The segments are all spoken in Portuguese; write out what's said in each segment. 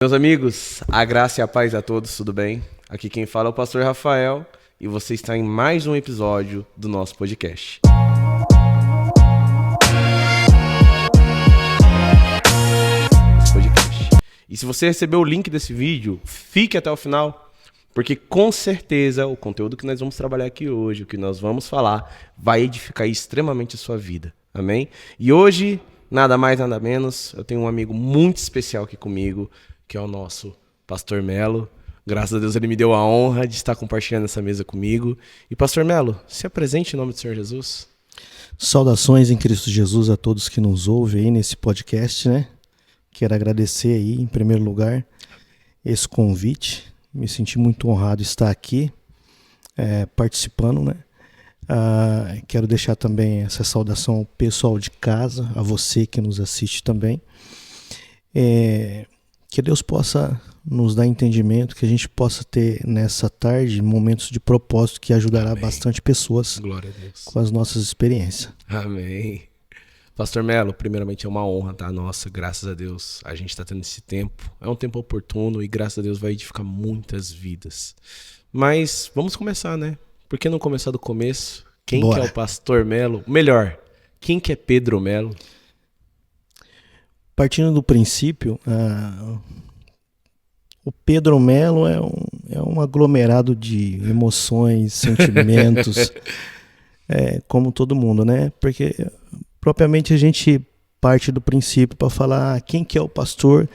Meus amigos, a graça e a paz a todos, tudo bem? Aqui quem fala é o pastor Rafael e você está em mais um episódio do nosso podcast. E se você recebeu o link desse vídeo, fique até o final, porque com certeza o conteúdo que nós vamos trabalhar aqui hoje, o que nós vamos falar, vai edificar extremamente a sua vida, amém? E hoje, nada mais, nada menos, eu tenho um amigo muito especial aqui comigo, que é o nosso Pastor Melo. Graças a Deus ele me deu a honra de estar compartilhando essa mesa comigo. E Pastor Melo, se apresente em nome do Senhor Jesus. Saudações em Cristo Jesus a todos que nos ouvem aí nesse podcast, né? Quero agradecer aí, em primeiro lugar, esse convite. Me senti muito honrado de estar aqui participando, né? Quero deixar também essa saudação ao pessoal de casa, a você que nos assiste também. Que Deus possa nos dar entendimento, que a gente possa ter nessa tarde momentos de propósito que ajudará Amém. Bastante pessoas. Glória a Deus. Com as nossas experiências. Amém. Pastor Melo, primeiramente é uma honra, tá? Nossa, graças a Deus a gente está tendo esse tempo. É um tempo oportuno e graças a Deus vai edificar muitas vidas. Mas vamos começar, né? Por que não começar do começo? Quem que é o Pastor Melo? Melhor, quem que é Pedro Melo? Partindo do princípio, o Pedro Melo é um aglomerado de emoções, sentimentos, como todo mundo, né? Porque propriamente a gente parte do princípio para falar quem que é o pastor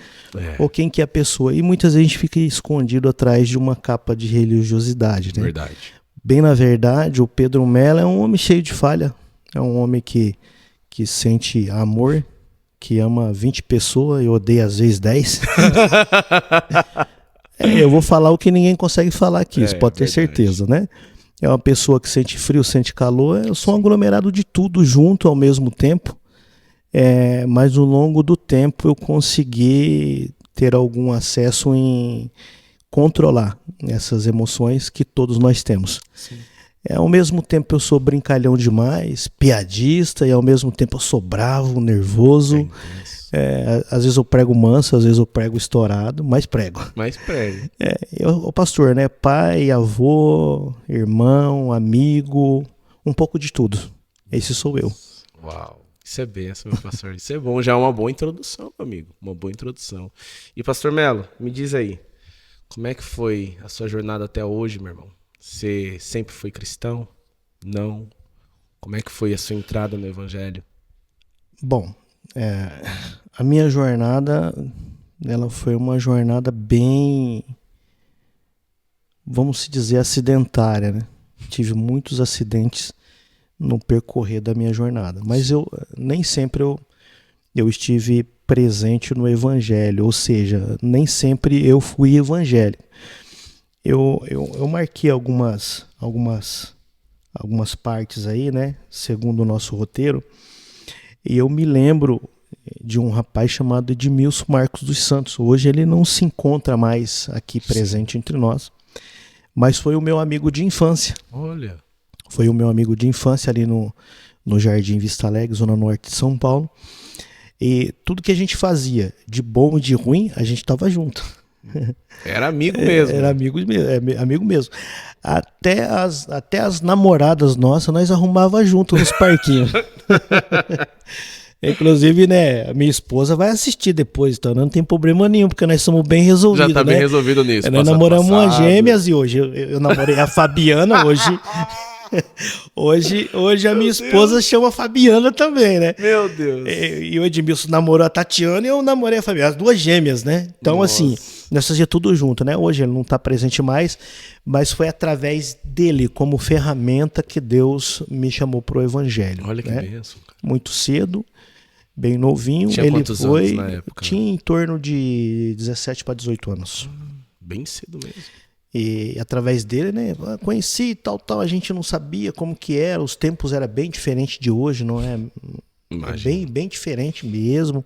ou quem que é a pessoa. E muitas vezes a gente fica escondido atrás de uma capa de religiosidade, né? Verdade. Bem na verdade, o Pedro Melo é um homem cheio de falha. É um homem que sente amor, que ama 20 pessoas e odeia às vezes 10. Eu vou falar o que ninguém consegue falar aqui, isso pode ter certeza, né? É uma pessoa que sente frio, sente calor. Eu sou um aglomerado de tudo junto ao mesmo tempo. Mas ao longo do tempo eu consegui ter algum acesso em controlar essas emoções que todos nós temos. Sim. Ao mesmo tempo eu sou brincalhão demais, piadista, e ao mesmo tempo eu sou bravo, nervoso. Às vezes eu prego manso, às vezes eu prego estourado, mas prego. O pastor, né? Pai, avô, irmão, amigo, um pouco de tudo. Esse sou eu. Uau, isso é benção, meu pastor. Isso é bom, já é uma boa introdução, amigo. Uma boa introdução. E Pastor Melo, me diz aí, como é que foi a sua jornada até hoje, meu irmão? Você sempre foi cristão? Não? Como é que foi a sua entrada no Evangelho? Bom, a minha jornada, ela foi uma jornada bem, vamos dizer, acidentária, né? Tive muitos acidentes no percorrer da minha jornada, mas nem sempre eu estive presente no Evangelho, ou seja, nem sempre eu fui evangélico. Eu marquei algumas partes aí, né, segundo o nosso roteiro, e eu me lembro de um rapaz chamado Edmilson Marcos dos Santos. Hoje ele não se encontra mais aqui presente entre nós, mas foi o meu amigo de infância. Olha. Foi o meu amigo de infância ali no Jardim Vista Alegre, zona norte de São Paulo. E tudo que a gente fazia, de bom e de ruim, a gente estava junto. Era amigo mesmo. Era amigo mesmo. Até as namoradas nossas, nós arrumava junto nos parquinhos. Inclusive, né, a minha esposa vai assistir depois, então não tem problema nenhum, porque nós somos bem resolvidos. Já tá bem resolvido nisso. Nós namoramos umas gêmeas e hoje eu namorei a Fabiana, Hoje a minha esposa chama Fabiana também, né? Meu Deus. E o Edmilson namorou a Tatiana e eu namorei a Fabiana, as duas gêmeas, né? Então, assim, nós fazíamos tudo junto, né? Hoje ele não está presente mais, mas foi através dele, como ferramenta, que Deus me chamou para o Evangelho. Olha que né? bênção. Muito cedo, bem novinho. Tinha quantos anos na época? Tinha em torno de 17 para 18 anos. Bem cedo mesmo. E através dele, né, conheci tal, a gente não sabia como que era, os tempos eram bem diferentes de hoje, não é? Bem diferente mesmo,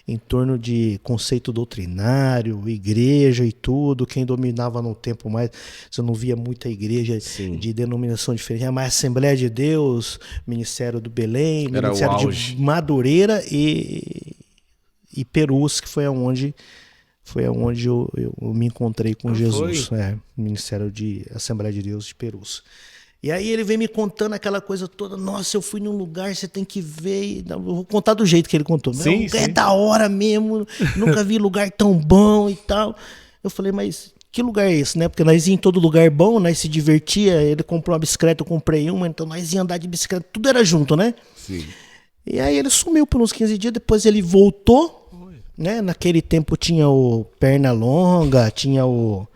em torno de conceito doutrinário, igreja e tudo. Quem dominava no tempo mais, você não via muita igreja de denominação diferente, era mais Assembleia de Deus, Ministério do Belém, era Ministério de Madureira e Perus, que foi onde Foi onde eu me encontrei com Jesus. Foi? Ministério de Assembleia de Deus de Perus. E aí ele vem me contando aquela coisa toda. Nossa, eu fui num lugar, você tem que ver. Eu vou contar do jeito que ele contou. Sim, é da hora mesmo. Nunca vi lugar tão bom e tal. Eu falei, mas que lugar é esse, né? Porque nós ia em todo lugar bom, nós se divertia. Ele comprou uma bicicleta, eu comprei uma. Então nós ia andar de bicicleta. Tudo era junto, né? Sim. E aí ele sumiu por uns 15 dias. Depois ele voltou. Né? Naquele tempo tinha o Pernalonga, tinha o...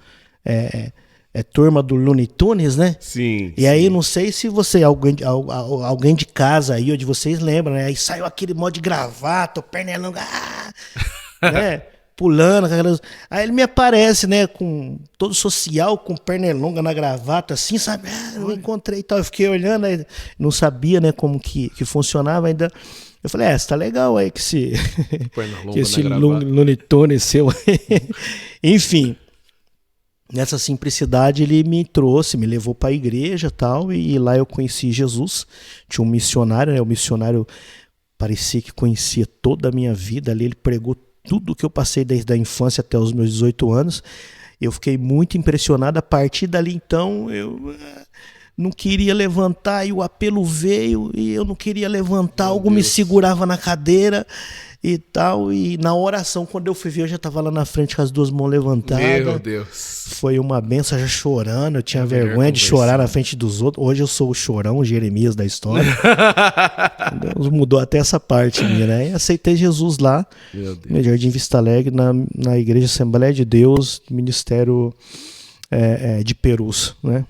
turma do Looney Tunes, né? Sim. E aí, não sei se alguém de casa aí, ou de vocês lembra, né? Aí saiu aquele modo de gravata, o Pernalonga, né? Pulando. Aí ele me aparece, né? Com todo social, com Pernalonga na gravata, assim, sabe? Eu encontrei e tal. Eu fiquei olhando, aí não sabia, né, como que funcionava ainda. Eu falei, você tá legal aí que esse Looney Tunes seu. Enfim. Nessa simplicidade ele me trouxe, me levou para a igreja tal, e lá eu conheci Jesus. Tinha um missionário, né? O missionário parecia que conhecia toda a minha vida ali, ele pregou tudo que eu passei desde a infância até os meus 18 anos. Eu fiquei muito impressionado. A partir dali então eu não queria levantar e o apelo veio e eu não queria levantar, algo me segurava na cadeira e tal, e na oração, quando eu fui ver, eu já estava lá na frente com as duas mãos levantadas. Meu Deus. Foi uma benção, já chorando, eu tinha vergonha de chorar na frente dos outros. Hoje eu sou o chorão, o Jeremias da história. Deus mudou até essa parte minha, né? E aceitei Jesus lá, no Jardim Vista Alegre, na Igreja Assembleia de Deus, Ministério de Perus, né?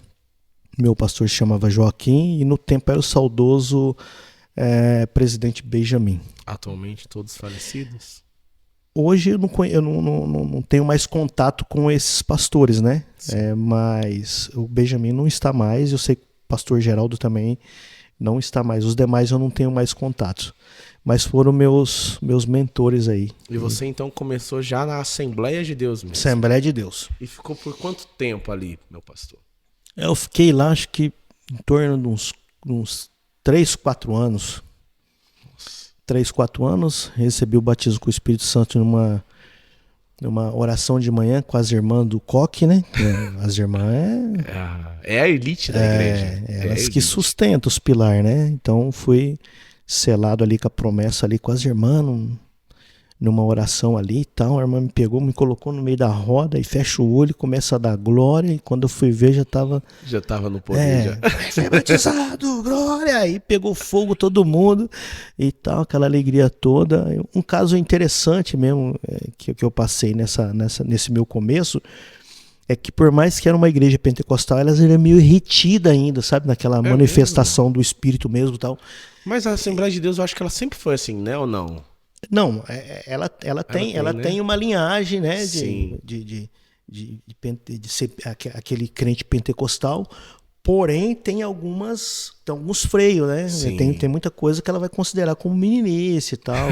Meu pastor se chamava Joaquim e no tempo era o saudoso presidente Benjamin. Atualmente todos falecidos? Hoje eu não tenho mais contato com esses pastores, né? Mas o Benjamin não está mais, eu sei que o pastor Geraldo também não está mais. Os demais eu não tenho mais contato. Mas foram meus mentores aí. E você então começou já na Assembleia de Deus mesmo? Assembleia de Deus. E ficou por quanto tempo ali, meu pastor? Eu fiquei lá, acho que em torno de uns 3, 4 anos. 3, 4 anos, recebi o batismo com o Espírito Santo numa oração de manhã com as irmãs do Coque, né? As irmãs é a elite da igreja. Elas que sustentam os pilares, né? Então fui selado ali com a promessa ali com as irmãs, numa oração ali e tal. A irmã me pegou, me colocou no meio da roda e fecha o olho e começa a dar glória. E quando eu fui ver, já tava no poder. Foi batizado, glória! Aí pegou fogo todo mundo e tal, aquela alegria toda. Um caso interessante mesmo que eu passei nesse meu começo é que, por mais que era uma igreja pentecostal, elas eram meio retidas ainda, sabe? Naquela manifestação do Espírito mesmo e tal. Mas a Assembleia de Deus, eu acho que ela sempre foi assim, né? Ou não? Não, ela tem uma linhagem, né, de ser aquele crente pentecostal, porém tem alguns freios, né? Tem muita coisa que ela vai considerar como meninice e tal.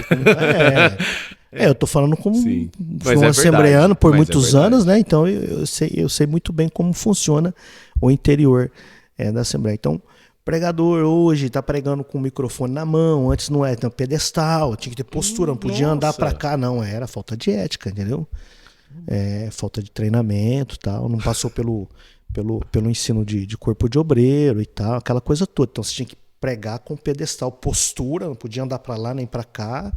Eu tô falando como fui um assembleano por muitos anos, né? Então eu sei muito bem como funciona o interior da Assembleia. Então, pregador hoje tá pregando com o microfone na mão, antes não era pedestal, tinha que ter postura, não podia andar para cá, não, era falta de ética, entendeu? Falta de treinamento, tal, não passou pelo ensino de corpo de obreiro e tal, aquela coisa toda. Então você tinha que pregar com pedestal, postura, não podia andar para lá nem para cá,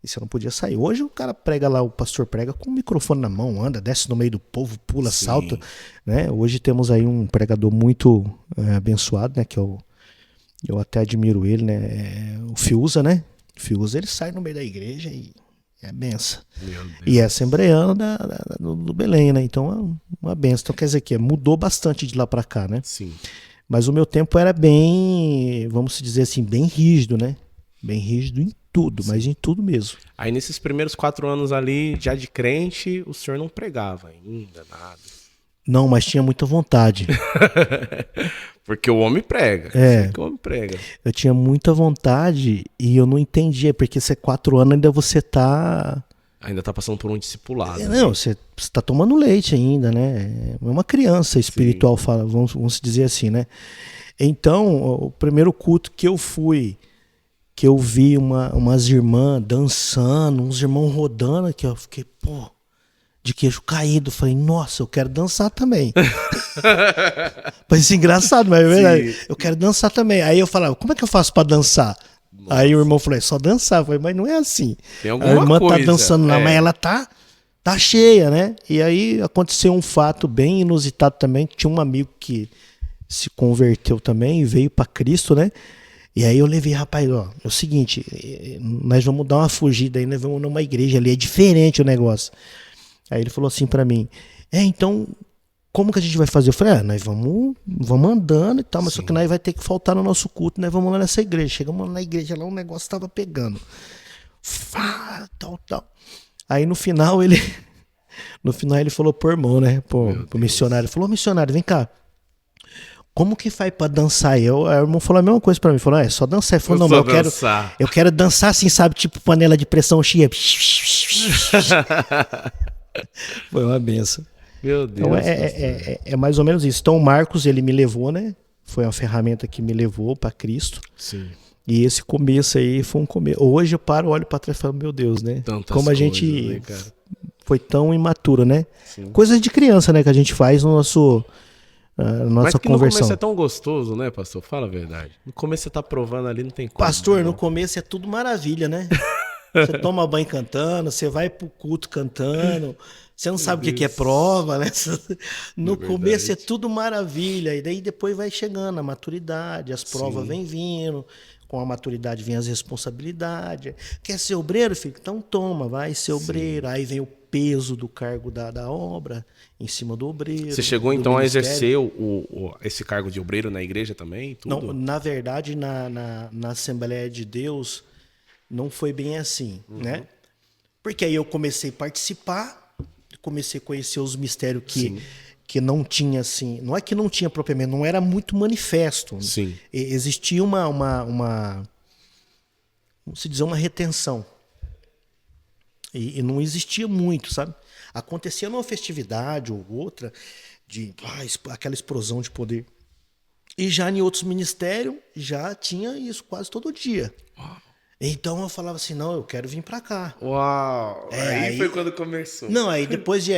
e você não podia sair. Hoje o cara prega lá, o pastor prega com o microfone na mão, anda, desce no meio do povo, pula, salta, né? Hoje temos aí um pregador muito abençoado, né, que é eu até admiro ele, né? O Fiuza, né? O Fiuza, ele sai no meio da igreja e é benção. E é assembleano do Belém, né? Então é uma benção. Então quer dizer que mudou bastante de lá para cá, né? Sim. Mas o meu tempo era bem, vamos dizer assim, bem rígido, né? Bem rígido em tudo, mas em tudo mesmo. Aí nesses primeiros 4 anos ali, já de crente, o senhor não pregava ainda, nada. Não, mas tinha muita vontade. Porque o homem prega. O homem prega. Eu tinha muita vontade e eu não entendia, porque você 4 anos ainda você tá... Ainda tá passando por um discipulado. Não, você tá tomando leite ainda, né? É uma criança espiritual, vamos dizer assim, né? Então, o primeiro culto que eu fui, que eu vi umas irmãs dançando, uns irmãos rodando, que eu fiquei, de queixo caído. Falei, nossa, eu quero dançar também. Parece engraçado, mas é verdade. Sim. Eu quero dançar também. Aí eu falava, como é que eu faço pra dançar? Nossa. Aí o irmão falou, é só dançar. Eu falei, mas não é assim. Tem A alguma irmã coisa. tá dançando lá, mas ela tá cheia, né? E aí aconteceu um fato bem inusitado também. Tinha um amigo que se converteu também e veio pra Cristo, né? E aí eu levei, rapaz, ó, é o seguinte, nós vamos dar uma fugida aí, nós vamos numa igreja ali, é diferente o negócio. Aí ele falou assim pra mim, então, como que a gente vai fazer? Eu falei, nós vamos andando e tal, mas só que nós vai ter que faltar no nosso culto, nós vamos lá nessa igreja. Chegamos lá na igreja, lá o negócio tava pegando. Tal. Aí no final ele falou pro irmão, né, pro missionário, ele falou, missionário, vem cá. Como que faz pra dançar? Aí o irmão falou a mesma coisa pra mim. Falou, é só dançar. Ele falou, não, mas eu quero dançar assim, sabe? Tipo panela de pressão cheia. Foi uma benção. Meu Deus. Então é mais ou menos isso. Então o Marcos, ele me levou, né? Foi uma ferramenta que me levou pra Cristo. Sim. E esse começo aí foi um começo. Hoje eu paro, olho pra trás e falo, meu Deus, né? Tantas como a coisas, gente né, cara? foi tão imaturo, né? Sim. Coisas de criança, né? Que a gente faz no nosso... Mas que conversão. No começo é tão gostoso, né, pastor? Fala a verdade. No começo você tá provando ali, não tem como. Pastor, no começo é tudo maravilha, né? Você toma banho cantando, você vai pro culto cantando, você não sabe o que é prova, né? No começo é tudo maravilha, e daí depois vai chegando a maturidade, as provas vêm vindo, com a maturidade vem as responsabilidades. Quer ser obreiro, filho? Então toma, vai ser obreiro. Aí vem o peso do cargo da obra em cima do obreiro. Você chegou então a exercer esse cargo de obreiro na igreja também? Tudo? Não, na verdade, na Assembleia de Deus, não foi bem assim, né? Porque aí eu comecei a participar, comecei a conhecer os mistérios que não tinha assim, não é que não tinha propriamente, não era muito manifesto. Sim. Existia vamos se dizer, uma retenção. E não existia muito, sabe? Acontecia numa festividade ou outra, de aquela explosão de poder. E já em outros ministérios, já tinha isso quase todo dia. Uau. Então eu falava assim, não, eu quero vir pra cá. Uau! Aí foi quando começou. Não, aí depois de,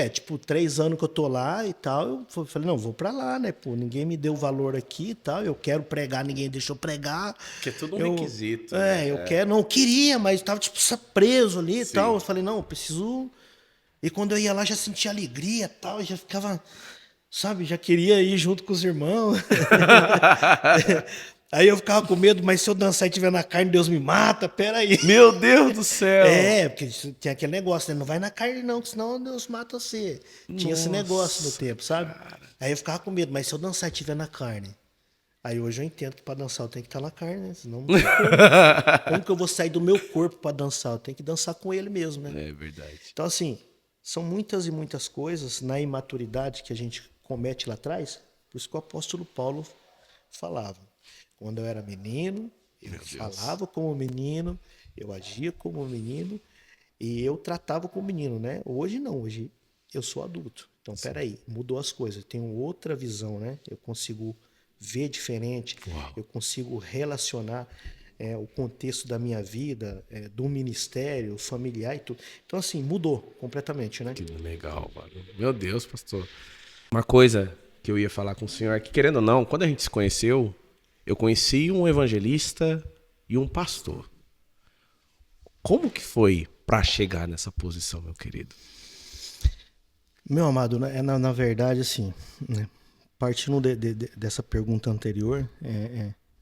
3 anos que eu tô lá e tal, eu falei, não, vou pra lá, né? Pô, ninguém me deu valor aqui e tal, eu quero pregar, ninguém deixou pregar. Que é tudo um requisito. Eu quero, não, eu queria, mas tava tipo preso ali e tal. Eu falei, não, eu preciso... E quando eu ia lá, já sentia alegria e tal, já ficava, sabe, já queria ir junto com os irmãos. Aí eu ficava com medo, mas se eu dançar e estiver na carne, Deus me mata, peraí. Meu Deus do céu! Porque tinha aquele negócio, né? Não vai na carne não, que senão Deus mata você. Tinha esse negócio no tempo, sabe? Cara. Aí eu ficava com medo, mas se eu dançar e estiver na carne... Aí hoje eu entendo que para dançar eu tenho que estar na carne, né? Senão não tem como que eu vou sair do meu corpo para dançar? Eu tenho que dançar com ele mesmo, né? É verdade. Então, assim, são muitas e muitas coisas na imaturidade que a gente comete lá atrás. Por isso que o apóstolo Paulo falava. Quando eu era menino, eu falava como menino, eu agia como menino e eu tratava como menino, né? Hoje não, hoje eu sou adulto. Então, peraí, mudou as coisas. Eu tenho outra visão, né? Eu consigo ver diferente, eu consigo relacionar o contexto da minha vida, do ministério, familiar e tudo. Então, assim, mudou completamente, né? Que legal, mano. Meu Deus, pastor. Uma coisa que eu ia falar com o senhor é que, querendo ou não, quando a gente se conheceu, eu conheci um evangelista e um pastor. Como que foi para chegar nessa posição, meu querido? Meu amado, na verdade, assim, né? Partindo dessa pergunta anterior,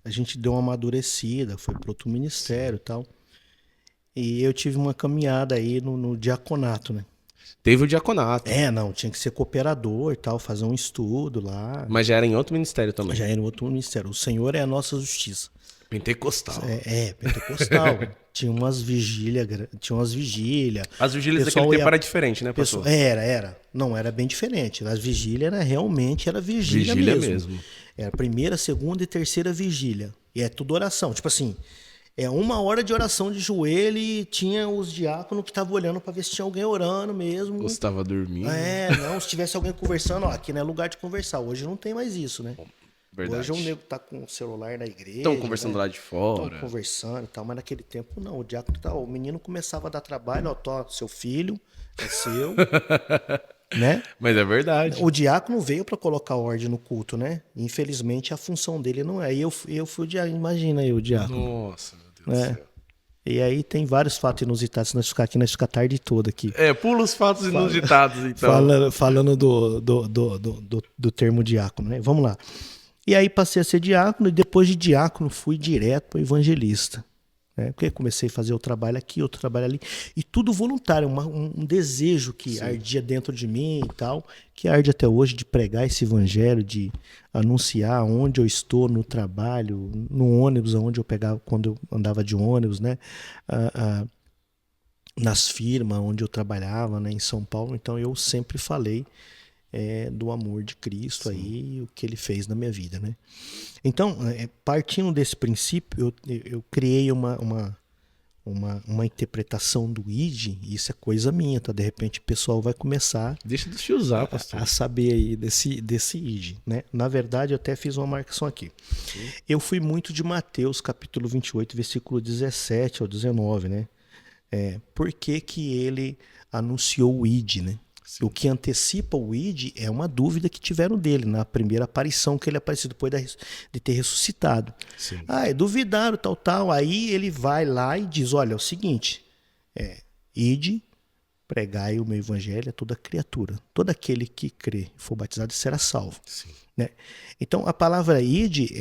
a gente deu uma amadurecida, foi para outro ministério e tal. E eu tive uma caminhada aí no diaconato, né? Teve o diaconato. Não, tinha que ser cooperador e tal, fazer um estudo lá. Mas já era em outro ministério também? Já era em outro ministério. O Senhor é a nossa justiça. Pentecostal. Pentecostal. Tinha umas vigílias. As vigílias daquele tempo era diferente, né, pastor? Era. Não, era bem diferente. As vigílias realmente era vigília mesmo. Era primeira, segunda e terceira vigília. E é tudo oração. Tipo assim, 1 hora de oração de joelho e tinha os diáconos que estavam olhando para ver se tinha alguém orando mesmo. Ou se estava dormindo. Não, se tivesse alguém conversando, aqui não é lugar de conversar. Hoje não tem mais isso, né? Verdade. Hoje o nego tá com o celular na igreja. Estão conversando lá de fora. Estão conversando e tal, mas naquele tempo não. O diácono o menino começava a dar trabalho, ó, tô, seu filho, é seu. Né? Mas é verdade. O diácono veio para colocar ordem no culto, né? Infelizmente a função dele não é. E eu fui o diácono, imagina aí o diácono. Nossa, meu Deus do céu. E aí tem vários fatos inusitados, nós ficar aqui, nós ficar a tarde toda aqui. Pula os fatos inusitados, então. Falando do termo diácono, né? Vamos lá. E aí passei a ser diácono e depois de diácono fui direto para evangelista. Né? Porque comecei a fazer o trabalho aqui, outro trabalho ali. E tudo voluntário, um desejo que Sim. ardia dentro de mim e tal, que arde até hoje de pregar esse evangelho, de anunciar onde eu estou no trabalho, no ônibus, onde eu pegava, quando eu andava de ônibus, né? Nas firmas onde eu trabalhava, né, em São Paulo. Então eu sempre falei do amor de Cristo. Sim. Aí, o que ele fez na minha vida, né? Então, partindo desse princípio, eu criei uma interpretação do ID, e isso é coisa minha, tá? De repente o pessoal vai começar Deixa de te usar, pastor. a saber aí desse ID, né? Na verdade, eu até fiz uma marcação aqui. Sim. Eu fui muito de Mateus, capítulo 28, versículo 17 ao 19, né? Por que que ele anunciou o ID, né? Sim. O que antecipa o ID é uma dúvida que tiveram dele na primeira aparição que ele apareceu depois de ter ressuscitado. Sim. Duvidaram, tal. Aí ele vai lá e diz, olha, é o seguinte, ID, pregai o meu evangelho a toda criatura. Todo aquele que crê e for batizado será salvo. Sim. Né? Então, a palavra ID,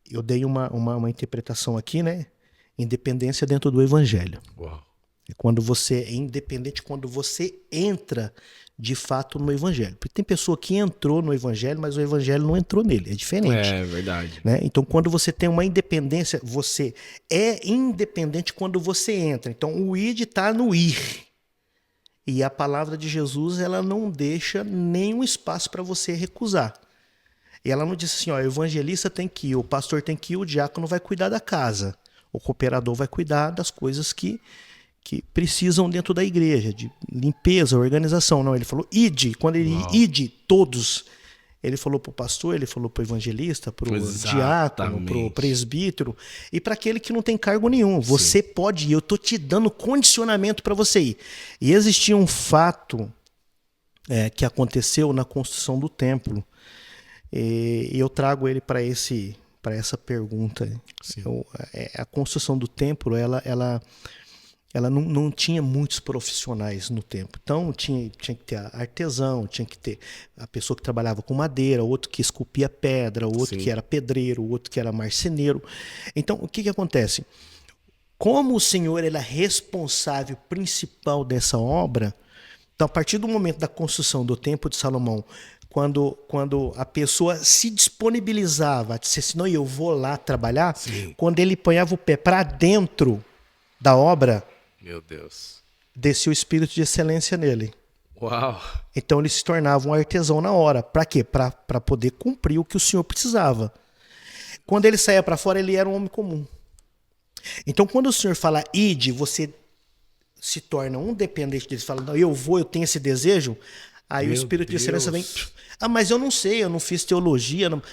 eu dei uma interpretação aqui, né? Independência dentro do evangelho. Uau. Quando você é independente, quando você entra de fato no evangelho. Porque tem pessoa que entrou no evangelho, mas o evangelho não entrou nele. É diferente. É verdade. Né? Então, quando você tem uma independência, você é independente quando você entra. Então, o id está no ir. E a palavra de Jesus, ela não deixa nenhum espaço para você recusar. E ela não diz assim, ó, o evangelista tem que ir, o pastor tem que ir, o diácono vai cuidar da casa. O cooperador vai cuidar das coisas que precisam dentro da igreja, de limpeza, organização. Não, ele falou ide. Quando ele ide, todos. Ele falou para o pastor, ele falou para o evangelista, para o diácono, para o presbítero e para aquele que não tem cargo nenhum. Você Sim. pode ir, eu estou te dando condicionamento para você ir. E existia um fato que aconteceu na construção do templo. E eu trago ele para essa pergunta. A construção do templo, ela não tinha muitos profissionais no templo. Então tinha que ter artesão, tinha que ter a pessoa que trabalhava com madeira, outro que esculpia pedra, outro Sim. que era pedreiro, outro que era marceneiro. Então o que acontece? Como o Senhor ele é responsável principal dessa obra, então a partir do momento da construção do Templo de Salomão, quando a pessoa se disponibilizava, disse assim, não, eu vou lá trabalhar, Sim. quando ele ponhava o pé para dentro da obra, meu Deus, descia o espírito de excelência nele. Uau! Então ele se tornava um artesão na hora. Para quê? Para poder cumprir o que o Senhor precisava. Quando ele saía para fora, ele era um homem comum. Então quando o Senhor fala ide, você se torna um dependente dele. Você fala, não, eu tenho esse desejo. Aí o espírito de excelência vem, mas eu não sei, eu não fiz teologia, não...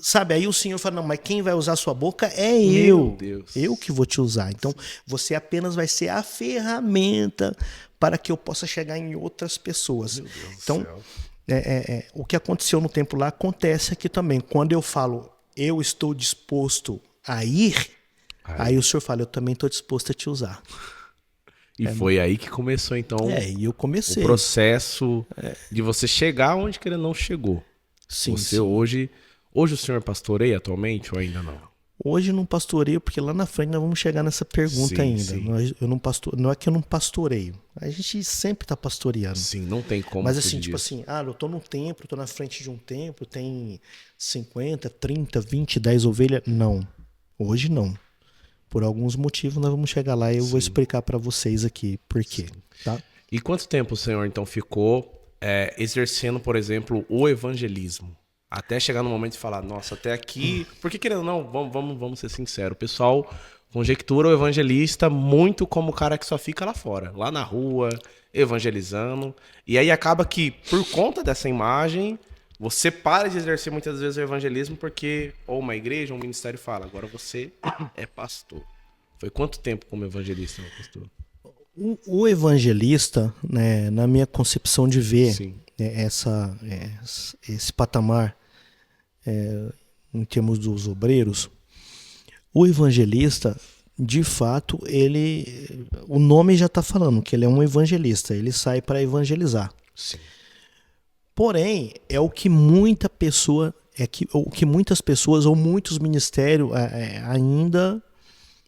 Sabe, aí o Senhor fala, não, mas quem vai usar a sua boca é eu. Meu Deus. Eu que vou te usar. Então, você apenas vai ser a ferramenta para que eu possa chegar em outras pessoas. Meu Deus então, do céu. O que aconteceu no templo lá acontece aqui também. Quando eu falo, eu estou disposto a ir, aí o Senhor fala, eu também estou disposto a te usar. E foi aí que começou, então, e eu comecei. O processo de você chegar onde que ele não chegou. Sim, você sim. Hoje o senhor pastoreia atualmente ou ainda não? Hoje eu não pastoreio, porque lá na frente nós vamos chegar nessa pergunta ainda. Sim. Não é que eu não pastoreio. A gente sempre está pastoreando. Sim, não tem como. Mas assim, tipo assim, eu estou num templo, estou na frente de um templo, tem 50, 30, 20, 10 ovelhas. Não, hoje não. Por alguns motivos nós vamos chegar lá e eu vou explicar para vocês aqui por quê. Tá? E quanto tempo o senhor então ficou exercendo, por exemplo, o evangelismo? Até chegar no momento de falar, nossa, até aqui... Porque, querendo ou não, vamos ser sinceros, o pessoal conjectura o evangelista muito como o cara que só fica lá fora, lá na rua, evangelizando. E aí acaba que, por conta dessa imagem, Você para de exercer muitas vezes o evangelismo porque ou uma igreja ou um ministério fala, agora você é pastor. Foi quanto tempo como evangelista, meu pastor? O evangelista, né, na minha concepção de ver Sim. esse patamar em termos dos obreiros, o evangelista, de fato, o nome já está falando que ele é um evangelista, ele sai para evangelizar. Sim. Porém, é o que muita pessoa, o que muitas pessoas ou muitos ministérios ainda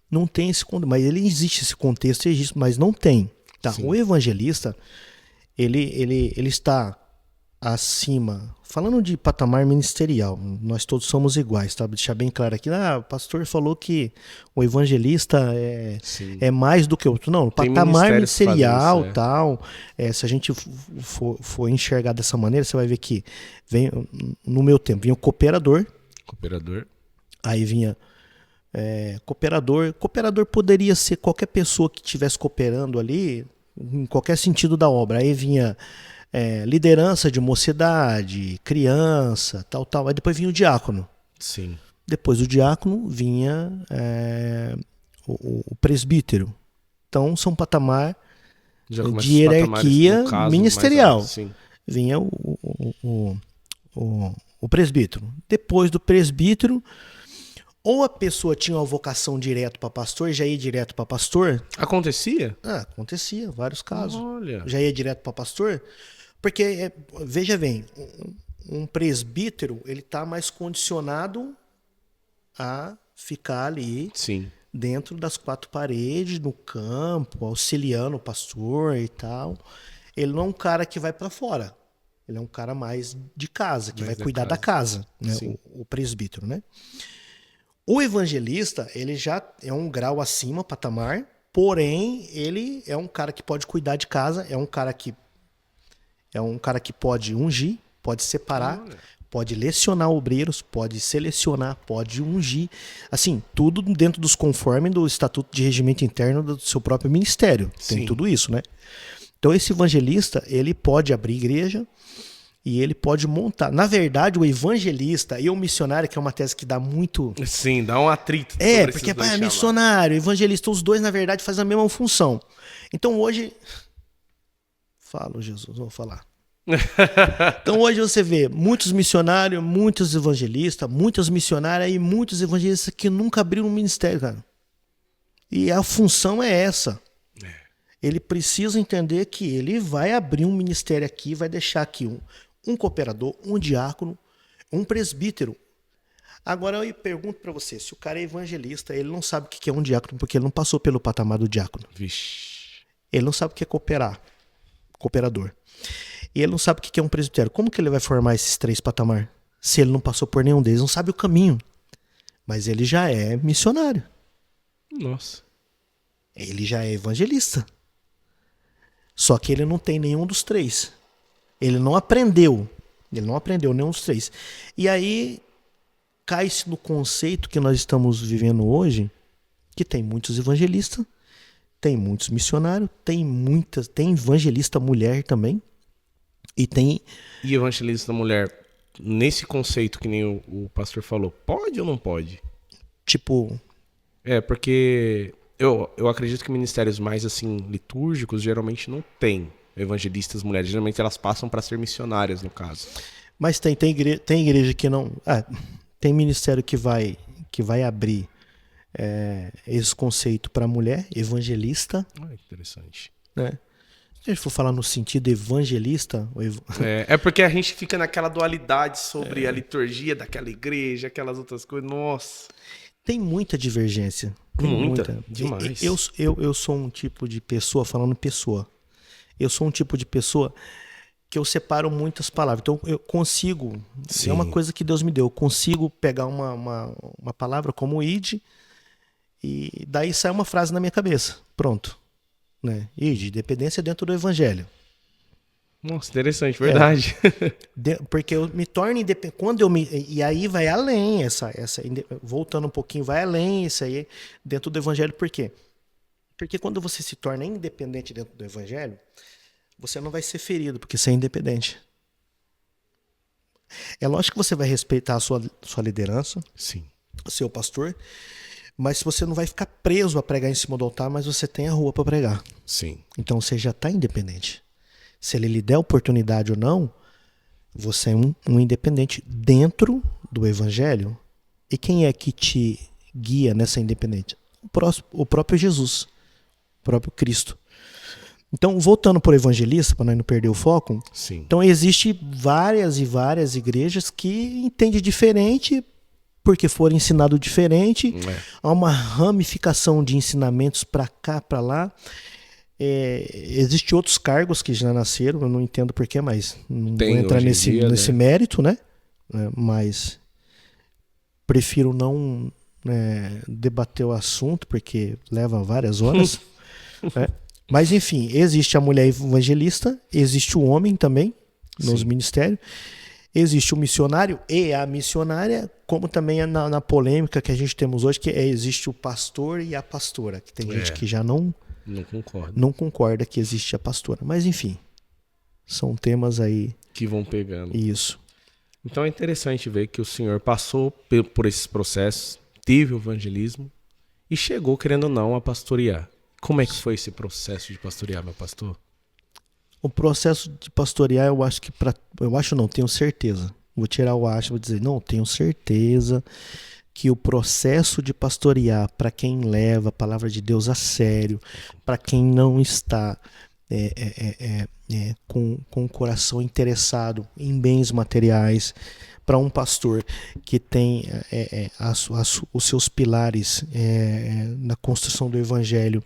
não tem esse contexto. Mas ele existe esse contexto, mas não tem. Tá? O evangelista, ele está acima, falando de patamar ministerial, nós todos somos iguais, tá? Deixar bem claro aqui, o pastor falou que o evangelista é mais do que outro. Não, o patamar ministerial, isso, tal, se a gente for enxergar dessa maneira, você vai ver que no meu tempo, vinha o cooperador, aí vinha cooperador poderia ser qualquer pessoa que estivesse cooperando ali, em qualquer sentido da obra, aí vinha liderança de mocidade, criança, tal. Aí depois vinha o diácono. Sim. Depois do diácono vinha o presbítero. Então são patamar de hierarquia ministerial. Sim. Vinha o presbítero. Depois do presbítero, ou a pessoa tinha uma vocação direto para pastor, já ia direto para pastor. Acontecia? Acontecia, vários casos. Olha. Já ia direto para pastor. Porque, veja bem, um presbítero, ele está mais condicionado a ficar ali dentro das quatro paredes, no campo, auxiliando o pastor e tal. Ele não é um cara que vai para fora. Ele é um cara mais de casa, que vai cuidar da casa, né? O presbítero, né? O evangelista, ele já é um grau acima, patamar, porém, ele é um cara que pode cuidar de casa, é um cara que pode ungir, pode separar, pode lecionar obreiros, pode selecionar, pode ungir. Assim, tudo dentro dos conformes do Estatuto de Regimento Interno do seu próprio ministério. Tem tudo isso, né? Então, esse evangelista, ele pode abrir igreja e ele pode montar. Na verdade, o evangelista e o missionário, que é uma tese que dá muito... Sim, dá um atrito. Porque missionário, evangelista, os dois, na verdade, fazem a mesma função. Então, hoje... Falo, Jesus, vou falar. Então hoje você vê muitos missionários, muitos evangelistas, muitas missionárias e muitos evangelistas que nunca abriram um ministério, cara. E a função é essa. Ele precisa entender que ele vai abrir um ministério aqui, vai deixar aqui um cooperador, um diácono, um presbítero. Agora eu pergunto para você, se o cara é evangelista, ele não sabe o que é um diácono, porque ele não passou pelo patamar do diácono. Vixe. Ele não sabe o que é cooperador. E ele não sabe o que é um presbitério. Como que ele vai formar esses três patamar? Se ele não passou por nenhum deles, não sabe o caminho. Mas ele já é missionário. Nossa. Ele já é evangelista. Só que ele não tem nenhum dos três. Ele não aprendeu nenhum dos três. E aí cai-se no conceito que nós estamos vivendo hoje, que tem muitos evangelistas, tem muitos missionários, tem evangelista mulher também. E evangelista mulher, nesse conceito que nem o pastor falou, pode ou não pode? Tipo... porque eu acredito que ministérios mais assim litúrgicos geralmente não tem evangelistas mulheres. Geralmente elas passam para ser missionárias, no caso. Mas tem igreja que não... tem ministério que vai abrir esse conceito para mulher, evangelista. Interessante. Né? Se a gente for falar no sentido evangelista... É porque a gente fica naquela dualidade sobre a liturgia daquela igreja, aquelas outras coisas. Nossa. Tem muita divergência. Tem muita. Demais. Eu sou um tipo de pessoa, falando pessoa. Eu sou um tipo de pessoa que eu separo muitas palavras. Então eu consigo... Sim. É uma coisa que Deus me deu. Eu consigo pegar uma palavra como id e daí sai uma frase na minha cabeça. Pronto. Né? Id, dependência dentro do evangelho. Nossa, interessante, verdade. Porque eu me torno independente. E aí vai além, voltando um pouquinho, vai além isso aí dentro do evangelho. Por quê? Porque quando você se torna independente dentro do evangelho, você não vai ser ferido, porque você é independente. É lógico que você vai respeitar a sua liderança, Sim. seu pastor, mas você não vai ficar preso a pregar em cima do altar, mas você tem a rua para pregar. Sim. Então você já está independente. Se ele lhe der oportunidade ou não, você é um independente dentro do evangelho. E quem é que te guia nessa independência? O próprio Jesus, o próprio Cristo. Então, voltando para o evangelista, para nós não perder o foco, Sim. então existe várias e várias igrejas que entendem diferente porque foram ensinados diferente. Há uma ramificação de ensinamentos para cá, para lá. Existem outros cargos que já nasceram, eu não entendo porquê, mas não vou entrar nesse mérito, né? Mas prefiro não debater o assunto, porque leva várias horas. Né? Mas enfim, existe a mulher evangelista, existe o homem também nos ministérios, existe o missionário e a missionária, como também na polêmica que a gente temos hoje, que existe o pastor e a pastora, que tem gente que já não concorda que existe a pastora. Mas enfim, são temas aí que vão pegando. Isso. Então é interessante ver que o senhor passou por esses processos, teve o evangelismo e chegou, querendo ou não, a pastorear. Como é que foi esse processo de pastorear, meu pastor? O processo de pastorear, eu acho que tenho certeza. Vou tirar o acho, vou dizer, não, tenho certeza que o processo de pastorear, para quem leva a palavra de Deus a sério, para quem não está com o coração interessado em bens materiais, para um pastor que tem os seus pilares na construção do evangelho,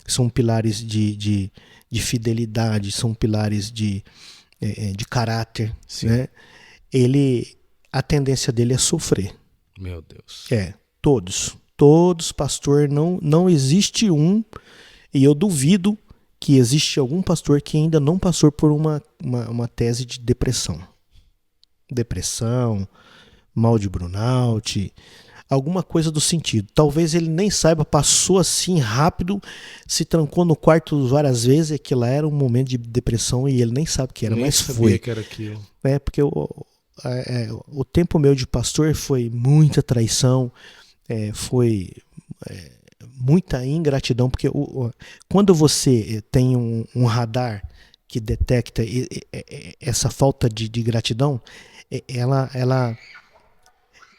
são pilares de fidelidade, são pilares de caráter, né? A tendência dele é sofrer. Meu Deus. Todos, pastor, não existe um, e eu duvido que existe algum pastor que ainda não passou por uma tese de depressão, mal de burnout, alguma coisa do sentido. Talvez ele nem saiba, passou assim rápido, se trancou no quarto várias vezes, que lá era um momento de depressão e ele nem sabe o que era, nem mas sabia foi. Que era aquilo. Porque o tempo meu de pastor foi muita traição, foi muita ingratidão, porque quando você tem um radar que detecta essa falta de gratidão, ela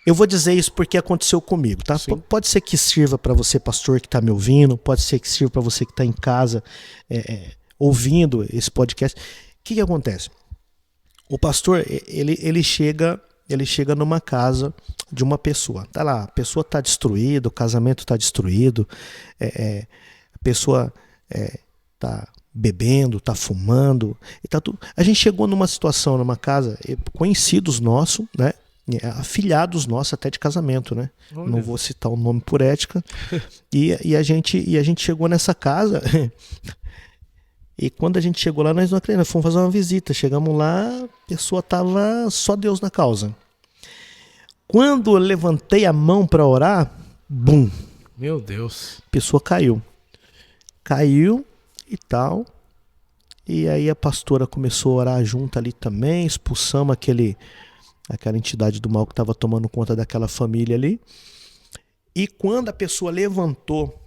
eu vou dizer isso porque aconteceu comigo, tá? Pode ser que sirva para você, pastor, que está me ouvindo, pode ser que sirva para você que está em casa ouvindo esse podcast. O que acontece? O pastor, ele chega numa casa de uma pessoa. Tá lá, a pessoa está destruída, o casamento está destruído, a pessoa está bebendo, está fumando. A gente chegou numa situação, numa casa, conhecidos nossos, né? Afilhados nossos até de casamento, né? Olha. Não vou citar o nome por ética. e a gente chegou nessa casa. E quando a gente chegou lá, nós não acreditamos, fomos fazer uma visita. Chegamos lá, a pessoa tava só Deus na causa. Quando eu levantei a mão para orar, bum! Meu Deus! A pessoa caiu. Caiu e tal. E aí a pastora começou a orar junto ali também, expulsamos aquela entidade do mal que estava tomando conta daquela família ali. E quando a pessoa levantou,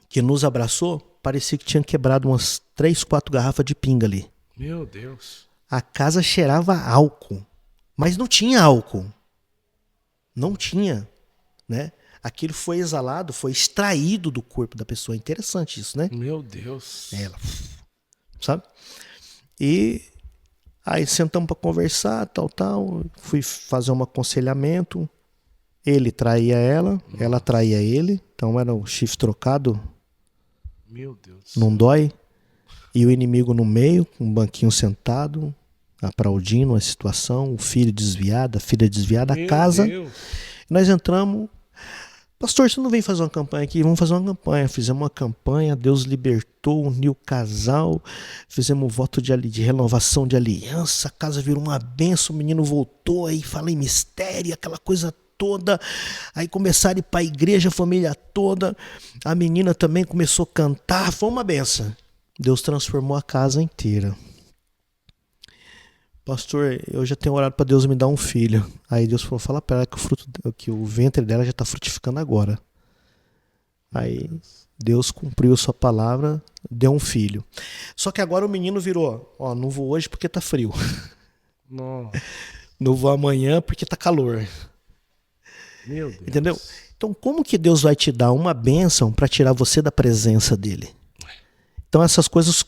que nos abraçou, parecia que tinha quebrado umas 3, 4 garrafas de pinga ali. Meu Deus. A casa cheirava álcool, mas não tinha álcool. Não tinha, né? Aquilo foi exalado, foi extraído do corpo da pessoa. Interessante isso, né? Meu Deus. Ela, sabe? E aí sentamos para conversar, tal. Fui fazer um aconselhamento. Ele traía ela, ela traía ele. Então era o chifre trocado. Meu Deus. Não dói. E o inimigo no meio, com um banquinho sentado, aplaudindo a situação, o filho desviado, a filha desviada, a casa. Deus. Nós entramos. Pastor, você não vem fazer uma campanha aqui? Vamos fazer uma campanha. Fizemos uma campanha, Deus libertou, uniu o casal, fizemos um voto de renovação de aliança, a casa virou uma benção, o menino voltou, aí falei mistério, aquela coisa toda. Aí começaram a ir para a igreja, a família toda. A menina também começou a cantar, foi uma benção. Deus transformou a casa inteira. pastor, eu já tenho orado para Deus me dar um filho. Aí Deus falou, fala para ela que o ventre dela já está frutificando agora. Aí Deus cumpriu sua palavra, deu um filho. Só que agora o menino virou, ó, não vou hoje porque tá frio. Nossa. Não vou amanhã porque tá calor. Meu Deus. Entendeu? Então como que Deus vai te dar uma bênção para tirar você da presença dele? Então essas coisas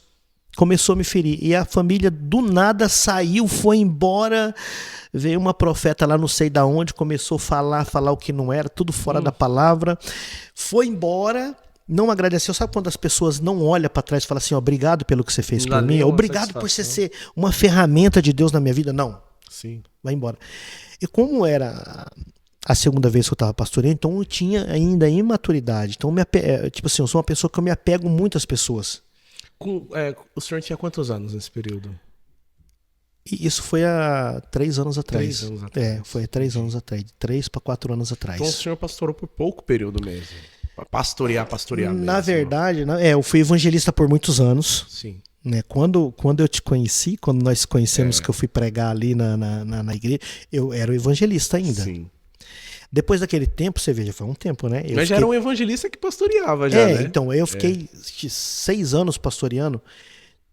começou a me ferir. E a família do nada saiu, foi embora. Veio uma profeta lá não sei da onde, começou a falar o que não era, tudo fora da palavra. Foi embora, não agradeceu. Sabe quando as pessoas não olham para trás e falam assim, obrigado pelo que você fez por mim? Obrigado por você ser uma ferramenta de Deus na minha vida. Não. Sim. Vai embora. E como era a segunda vez que eu estava pastoreando, então eu tinha ainda imaturidade. Então, tipo assim, eu sou uma pessoa que eu me apego muito às pessoas. O senhor tinha quantos anos nesse período? E isso foi há 3 anos atrás. 3 anos atrás. Foi há 3 anos atrás. 3 para 4 anos atrás. Então o senhor pastorou por pouco período mesmo. Pastorear mesmo. Na verdade, eu fui evangelista por muitos anos. Sim. Né? Quando eu te conheci, quando nós conhecemos que eu fui pregar ali na igreja, eu era o evangelista ainda. Sim. Depois daquele tempo, você veja, foi um tempo, né? Mas já era um evangelista que pastoreava já, né? Então, eu fiquei 6 anos pastoreando,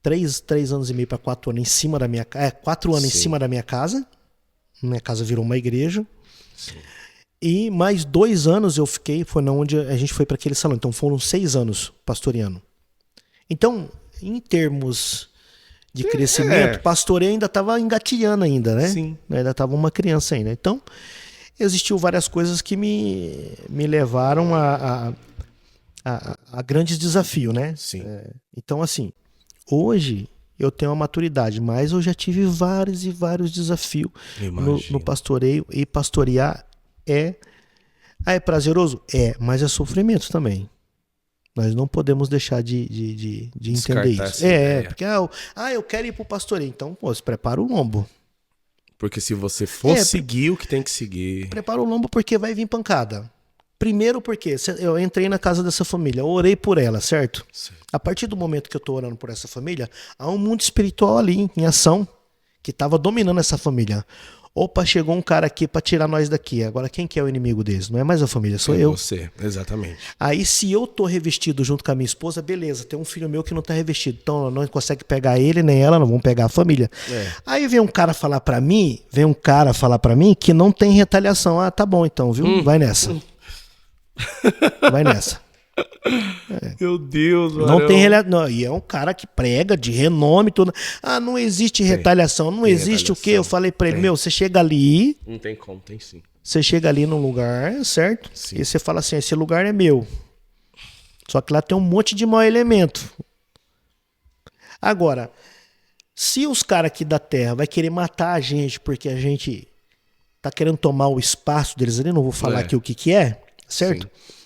3 anos e meio para 4 anos em cima da minha casa. 4 anos em cima da minha casa. Minha casa virou uma igreja. Sim. E mais 2 anos eu fiquei, foi onde a gente foi para aquele salão. Então foram 6 anos pastoreando. Então, em termos de crescimento, pastoreio ainda estava engatilhando ainda, né? Sim. Ainda estava uma criança ainda. Então, existiu várias coisas que me levaram a grandes desafios, né? Sim. Então, assim, hoje eu tenho uma maturidade, mas eu já tive vários e vários desafios no pastoreio. E pastorear é prazeroso? Mas é sofrimento também. Nós não podemos deixar de entender isso. Porque eu quero ir pro pastoreio. Então, se prepara o lombo. Porque se você for seguir o que tem que seguir... Prepara o lombo porque vai vir pancada. Primeiro porque eu entrei na casa dessa família, eu orei por ela, certo? A partir do momento que eu estou orando por essa família, há um mundo espiritual ali em ação que estava dominando essa família. Opa, chegou um cara aqui para tirar nós daqui. Agora quem que é o inimigo deles? Não é mais a família, sou eu. Você, exatamente. Aí se eu tô revestido junto com a minha esposa, beleza, tem um filho meu que não tá revestido. Então não consegue pegar ele nem ela, não vão pegar a família. Aí vem um cara falar para mim que não tem retaliação. Ah, tá bom então, viu? Vai nessa. Vai nessa. Meu Deus, mano. Não tem retaliação. E é um cara que prega de renome tudo. Ah, não existe retaliação. Não existe retaliação. O quê? Eu falei pra ele, você chega ali. Não tem como, tem sim. Você chega ali num lugar, certo? Sim. E você fala assim, esse lugar é meu. Só que lá tem um monte de mau elemento. Agora, se os caras aqui da terra vai querer matar a gente porque a gente tá querendo tomar o espaço deles ali, não vou falar aqui o que é, certo? Sim.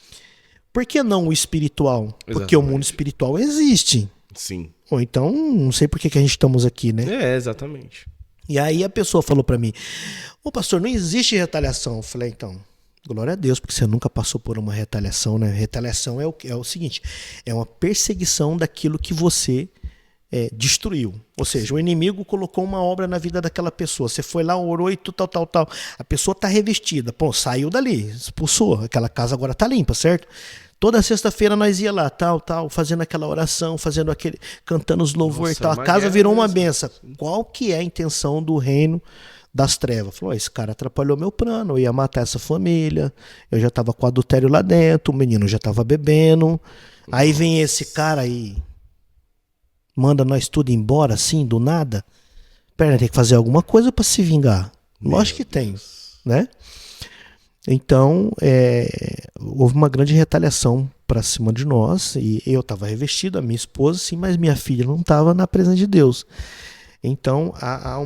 Por que não o espiritual? Exatamente. Porque o mundo espiritual existe. Sim. Ou então, não sei por que a gente estamos aqui, né? Exatamente. E aí a pessoa falou pra mim, pastor, não existe retaliação. Eu falei, então, glória a Deus, porque você nunca passou por uma retaliação, né? Retaliação é o seguinte, é uma perseguição daquilo que você destruiu. Ou seja, o inimigo colocou uma obra na vida daquela pessoa. Você foi lá, orou e tal. A pessoa tá revestida. Saiu dali, expulsou. Aquela casa agora tá limpa, certo? Toda sexta-feira nós ia lá, tal, fazendo aquela oração, cantando os louvores e tal. A casa virou uma benção. Qual que é a intenção do reino das trevas? Falou, esse cara atrapalhou meu plano, eu ia matar essa família, eu já tava com adultério lá dentro, o menino já tava bebendo. Aí vem esse cara aí, manda nós tudo embora assim, do nada. Pera, tem que fazer alguma coisa para se vingar. Lógico que tem, né? Então, houve uma grande retaliação para cima de nós, e eu estava revestido, a minha esposa sim, mas minha filha não estava na presença de Deus. Então, há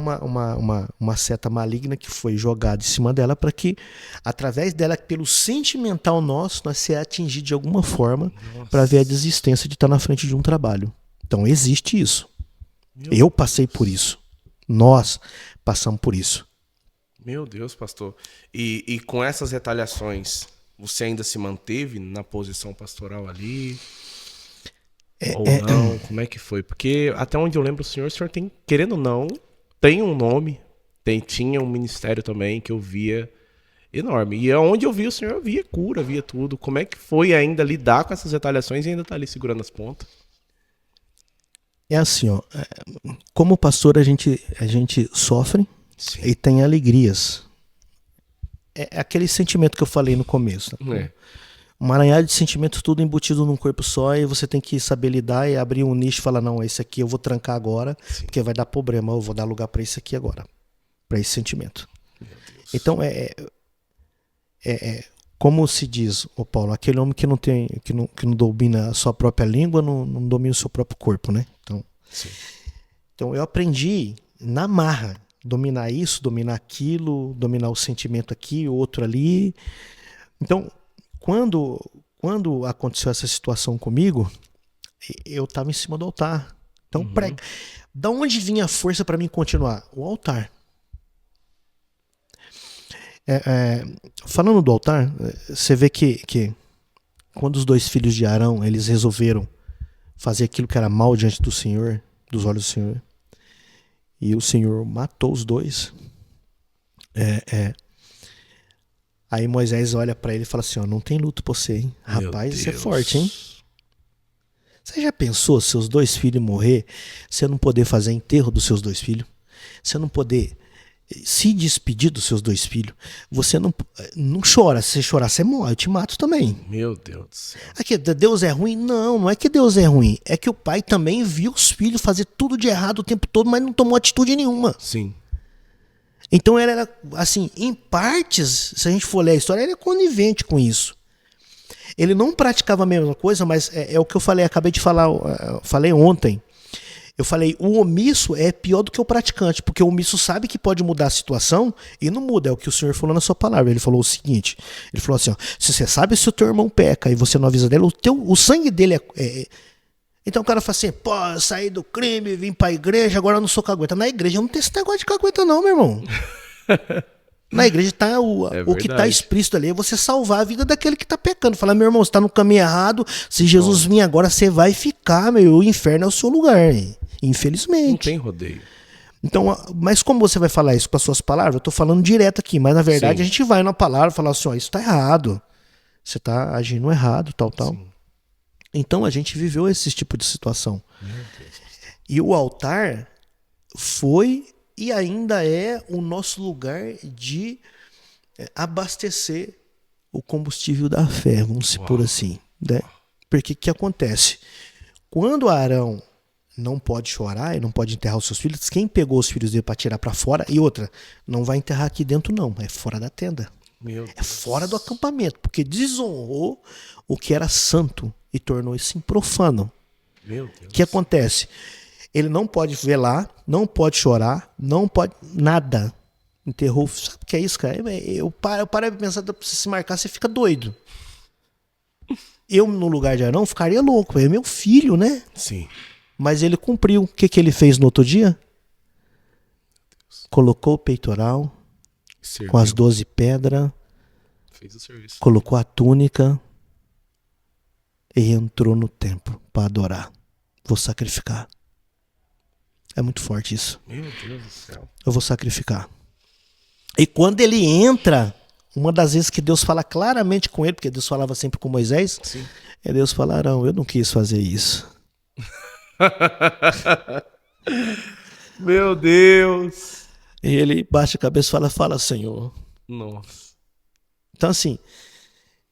uma seta maligna que foi jogada em cima dela para que, através dela, pelo sentimental nosso, nós ser atingidos de alguma forma para ver a desistência de estar na frente de um trabalho. Então, existe isso. Eu passei por isso. Nós passamos por isso. Meu Deus, pastor. E com essas retaliações, você ainda se manteve na posição pastoral ali? Ou não? Como é que foi? Porque até onde eu lembro, o senhor tem, querendo ou não, tem um nome, tinha um ministério também que eu via enorme. E onde eu vi o Senhor, eu via cura, via tudo. Como é que foi ainda lidar com essas retaliações e ainda tá ali segurando as pontas? É assim, ó, como pastor a gente sofre. Sim. E tem alegrias. É aquele sentimento que eu falei no começo. Né? Um aranhado de sentimentos tudo embutido num corpo só, e você tem que saber lidar e abrir um nicho e falar, não, esse aqui eu vou trancar agora, sim, porque vai dar problema, eu vou dar lugar para esse aqui agora, para esse sentimento. Então como se diz, ô Paulo, aquele homem que não domina a sua própria língua, não domina o seu próprio corpo, né? Então eu aprendi na marra, dominar isso, dominar aquilo, dominar o sentimento aqui, o outro ali. Então, quando aconteceu essa situação comigo, eu estava em cima do altar. Então, da onde vinha a força para mim continuar? O altar. Falando do altar, você vê que quando os 2 filhos de Arão, eles resolveram fazer aquilo que era mal diante do Senhor, dos olhos do Senhor, e o Senhor matou os 2. Aí Moisés olha para ele e fala assim, ó, não tem luto pra você, hein? Rapaz, isso é forte, hein? Você já pensou seus 2 filhos morrer, você não poder fazer enterro dos seus 2 filhos? Você não poder se despedir dos seus 2 filhos? Você não chora, se você chorar você morre, eu te mato também. Meu Deus do céu. Aqui, Deus é ruim? Não é que Deus é ruim, é que o pai também viu os filhos fazer tudo de errado o tempo todo, mas não tomou atitude nenhuma. Sim. Então ele era, assim, em partes, se a gente for ler a história, ele é conivente com isso. Ele não praticava a mesma coisa, mas é o que eu falei, acabei de falar, falei ontem. Eu falei, o omisso é pior do que o praticante, porque o omisso sabe que pode mudar a situação e não muda, é o que o Senhor falou na sua palavra. Ele falou o seguinte, ele falou assim, ó, se você sabe se o teu irmão peca e você não avisa dele, o sangue dele Então o cara fala assim, pô, eu saí do crime, vim pra igreja, agora eu não sou cagueta. Na igreja não tem esse negócio de cagueta não, meu irmão. Na igreja tá o que tá explícito ali, é você salvar a vida daquele que tá pecando. Falar, meu irmão, você tá no caminho errado, se Jesus vir agora, você vai ficar, o inferno é o seu lugar, infelizmente. Não tem rodeio. Então, mas como você vai falar isso com as suas palavras? Eu tô falando direto aqui, mas na verdade a gente vai na palavra e falar assim, ó, isso tá errado. Você tá agindo errado, tal. Sim. Então a gente viveu esse tipo de situação. E o altar foi e ainda é o nosso lugar de abastecer o combustível da fé, vamos supor assim. Né? Porque o que acontece? Quando Arão não pode chorar e não pode enterrar os seus filhos, quem pegou os filhos dele para tirar para fora, e outra, não vai enterrar aqui dentro não, é fora da tenda. É fora do acampamento, porque desonrou o que era santo e tornou isso profano. Meu Deus. O que acontece? Ele não pode velar, não pode chorar, não pode nada. Enterrou. Sabe o que é isso, cara? Eu paro para pensar, pra você se marcar, você fica doido. Eu, no lugar de Arão, ficaria louco. É meu filho, né? Sim. Mas ele cumpriu. O que ele fez no outro dia? Colocou o peitoral com as 12 pedras. Fez o serviço. Colocou a túnica e entrou no templo para adorar. Vou sacrificar. É muito forte isso. Meu Deus do céu. Eu vou sacrificar. E quando ele entra, uma das vezes que Deus fala claramente com ele, porque Deus falava sempre com Moisés, sim, é Deus falar, não, eu não quis fazer isso. Meu Deus. E ele baixa a cabeça e fala, Senhor. Nossa. Então assim,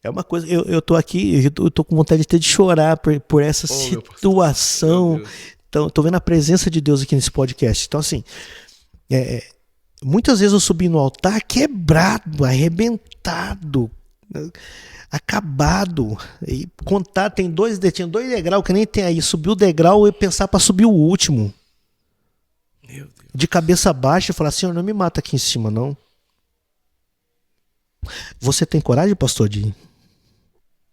é uma coisa, eu tô aqui, eu tô com vontade de chorar por essa situação. Então, tô vendo a presença de Deus aqui nesse podcast. Então assim, muitas vezes eu subi no altar quebrado, arrebentado, acabado. E contar, tinha 2 degraus que nem tem aí. Subiu o degrau e pensar para subir o último. Meu Deus. De cabeça baixa e falar, Senhor, não me mata aqui em cima, não. Você tem coragem, pastor, de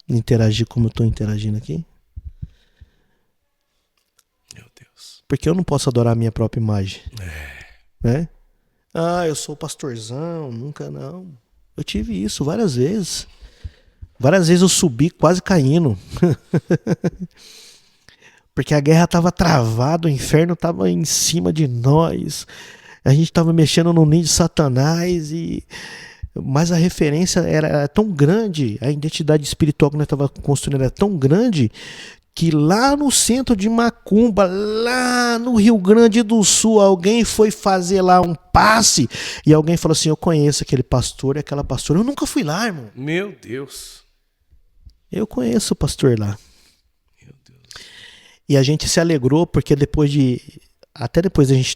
interagir como eu estou interagindo aqui? Meu Deus. Porque eu não posso adorar a minha própria imagem. Né? Ah, eu sou pastorzão, nunca não. Eu tive isso várias vezes. Várias vezes eu subi quase caindo. Porque a guerra estava travada, o inferno estava em cima de nós. A gente estava mexendo no ninho de Satanás, mas a referência era tão grande, a identidade espiritual que nós estávamos construindo era tão grande, que lá no centro de Macumba, lá no Rio Grande do Sul, alguém foi fazer lá um passe e alguém falou assim: eu conheço aquele pastor e aquela pastora. Eu nunca fui lá, irmão. Meu Deus. Eu conheço o pastor lá. Meu Deus. E a gente se alegrou porque até depois a gente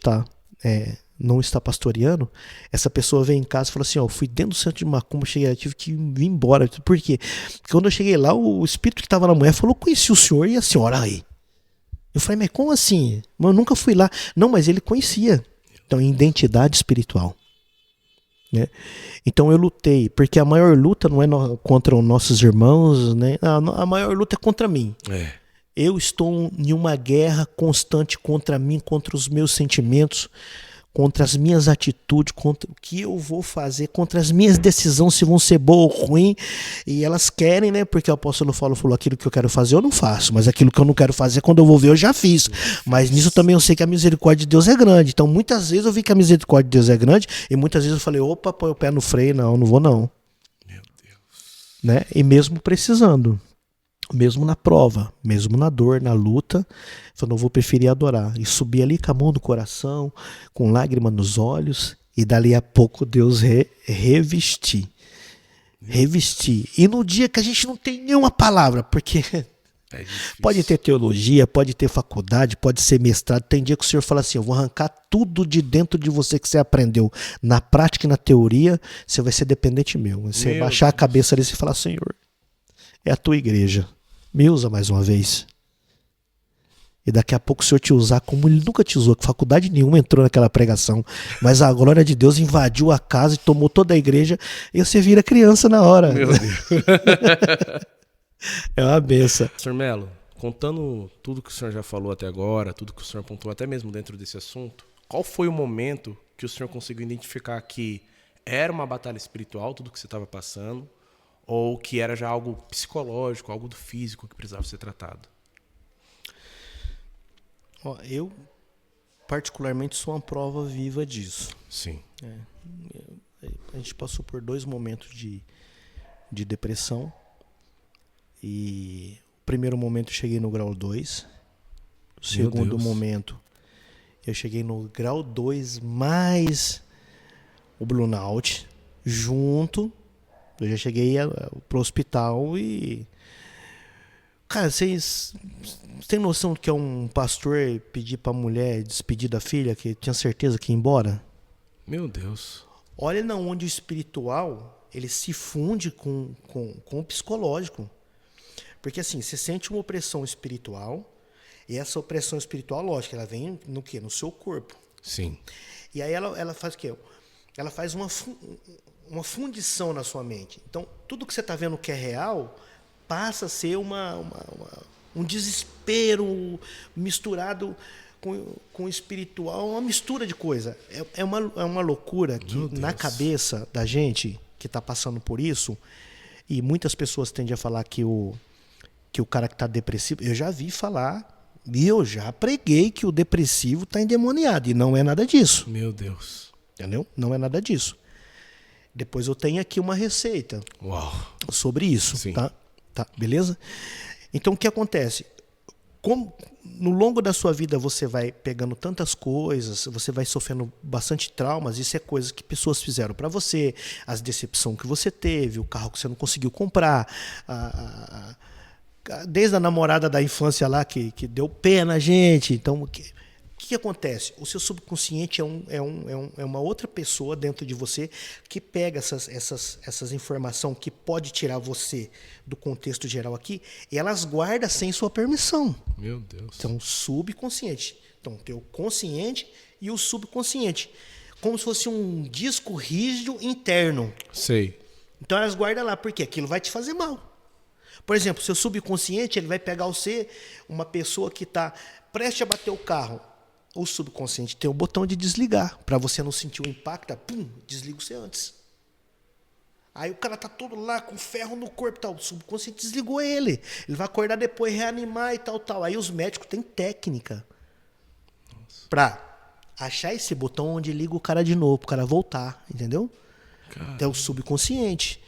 não está pastoreando, essa pessoa veio em casa e falou assim: ó, fui dentro do centro de Macumba, cheguei lá, tive que vir embora. Por quê? Porque quando eu cheguei lá, o espírito que estava na mulher falou: conheci o senhor e a senhora aí. Eu falei: mas como assim? Eu nunca fui lá. Não, mas ele conhecia. Então, identidade espiritual. Né? Então eu lutei, porque a maior luta não é contra os nossos irmãos, né? A maior luta é contra mim. Eu estou em uma guerra constante contra mim, contra os meus sentimentos, contra as minhas atitudes, contra o que eu vou fazer, contra as minhas decisões, se vão ser boas ou ruins. E elas querem, né? Porque o apóstolo Paulo falou: aquilo que eu quero fazer eu não faço, mas aquilo que eu não quero fazer, quando eu vou ver, eu já fiz. Mas nisso também eu sei que a misericórdia de Deus é grande. Então muitas vezes eu vi que a misericórdia de Deus é grande e muitas vezes eu falei: opa, põe o pé no freio, não vou não. Meu Deus. Né? E mesmo precisando, mesmo na prova, mesmo na dor, na luta, eu não vou preferir adorar. E subir ali com a mão no coração, com lágrima nos olhos, e dali a pouco Deus revestir. E no dia que a gente não tem nenhuma palavra, porque pode ter teologia, pode ter faculdade, pode ser mestrado, tem dia que o Senhor fala assim: eu vou arrancar tudo de dentro de você que você aprendeu na prática e na teoria, você vai ser dependente meu. Você baixar a cabeça ali e falar: Senhor, é a tua igreja, me usa mais uma vez. E daqui a pouco o Senhor te usar como Ele nunca te usou, que faculdade nenhuma entrou naquela pregação, mas a glória de Deus invadiu a casa e tomou toda a igreja, e você vira criança na hora. Meu Deus. É uma benção. Sr. Melo, contando tudo que o senhor já falou até agora, tudo que o senhor apontou até mesmo dentro desse assunto, qual foi o momento que o senhor conseguiu identificar que era uma batalha espiritual, tudo que você estava passando, ou que era já algo psicológico, algo do físico que precisava ser tratado? Eu, particularmente, sou uma prova viva disso. Sim. A gente passou por 2 momentos de depressão. E o primeiro momento eu cheguei no grau 2. O segundo momento eu cheguei no grau 2 mais o burnout junto. Eu já cheguei pro hospital e... Cara, vocês têm noção do que é um pastor pedir pra mulher despedir da filha que tinha certeza que ia embora? Meu Deus. Olha onde o espiritual ele se funde com o psicológico. Porque assim, você sente uma opressão espiritual e essa opressão espiritual, lógico, ela vem no quê? No seu corpo. Sim. E aí ela faz o quê? Ela faz uma fundição na sua mente. Então, tudo que você está vendo que é real passa a ser um desespero misturado com o espiritual, uma mistura de coisa. É uma loucura que na cabeça da gente que está passando por isso, e muitas pessoas tendem a falar que o cara que está depressivo, eu já vi falar, e eu já preguei que o depressivo está endemoniado, e não é nada disso. Meu Deus. Entendeu? Não é nada disso. Depois eu tenho aqui uma receita sobre isso. Sim. Tá, beleza? Então o que acontece? Como no longo da sua vida você vai pegando tantas coisas, você vai sofrendo bastante traumas, isso é coisa que pessoas fizeram para você, as decepções que você teve, o carro que você não conseguiu comprar, desde a namorada da infância lá que deu pé na gente. Então, o que acontece? O seu subconsciente é uma outra pessoa dentro de você que pega essas informações que pode tirar você do contexto geral aqui e elas guarda sem sua permissão. Meu Deus. Então, subconsciente. Então, tem o consciente e o subconsciente. Como se fosse um disco rígido interno. Sei. Então, elas guardam lá, porque aquilo vai te fazer mal. Por exemplo, seu subconsciente ele vai pegar você, uma pessoa que está prestes a bater o carro. O subconsciente tem o botão de desligar. Para você não sentir o impacto, pum, desliga você antes. Aí o cara tá todo lá com ferro no corpo, tal. O subconsciente desligou ele. Ele vai acordar depois, reanimar e tal. Aí os médicos têm técnica para achar esse botão onde liga o cara de novo, pro cara voltar, entendeu? É o subconsciente.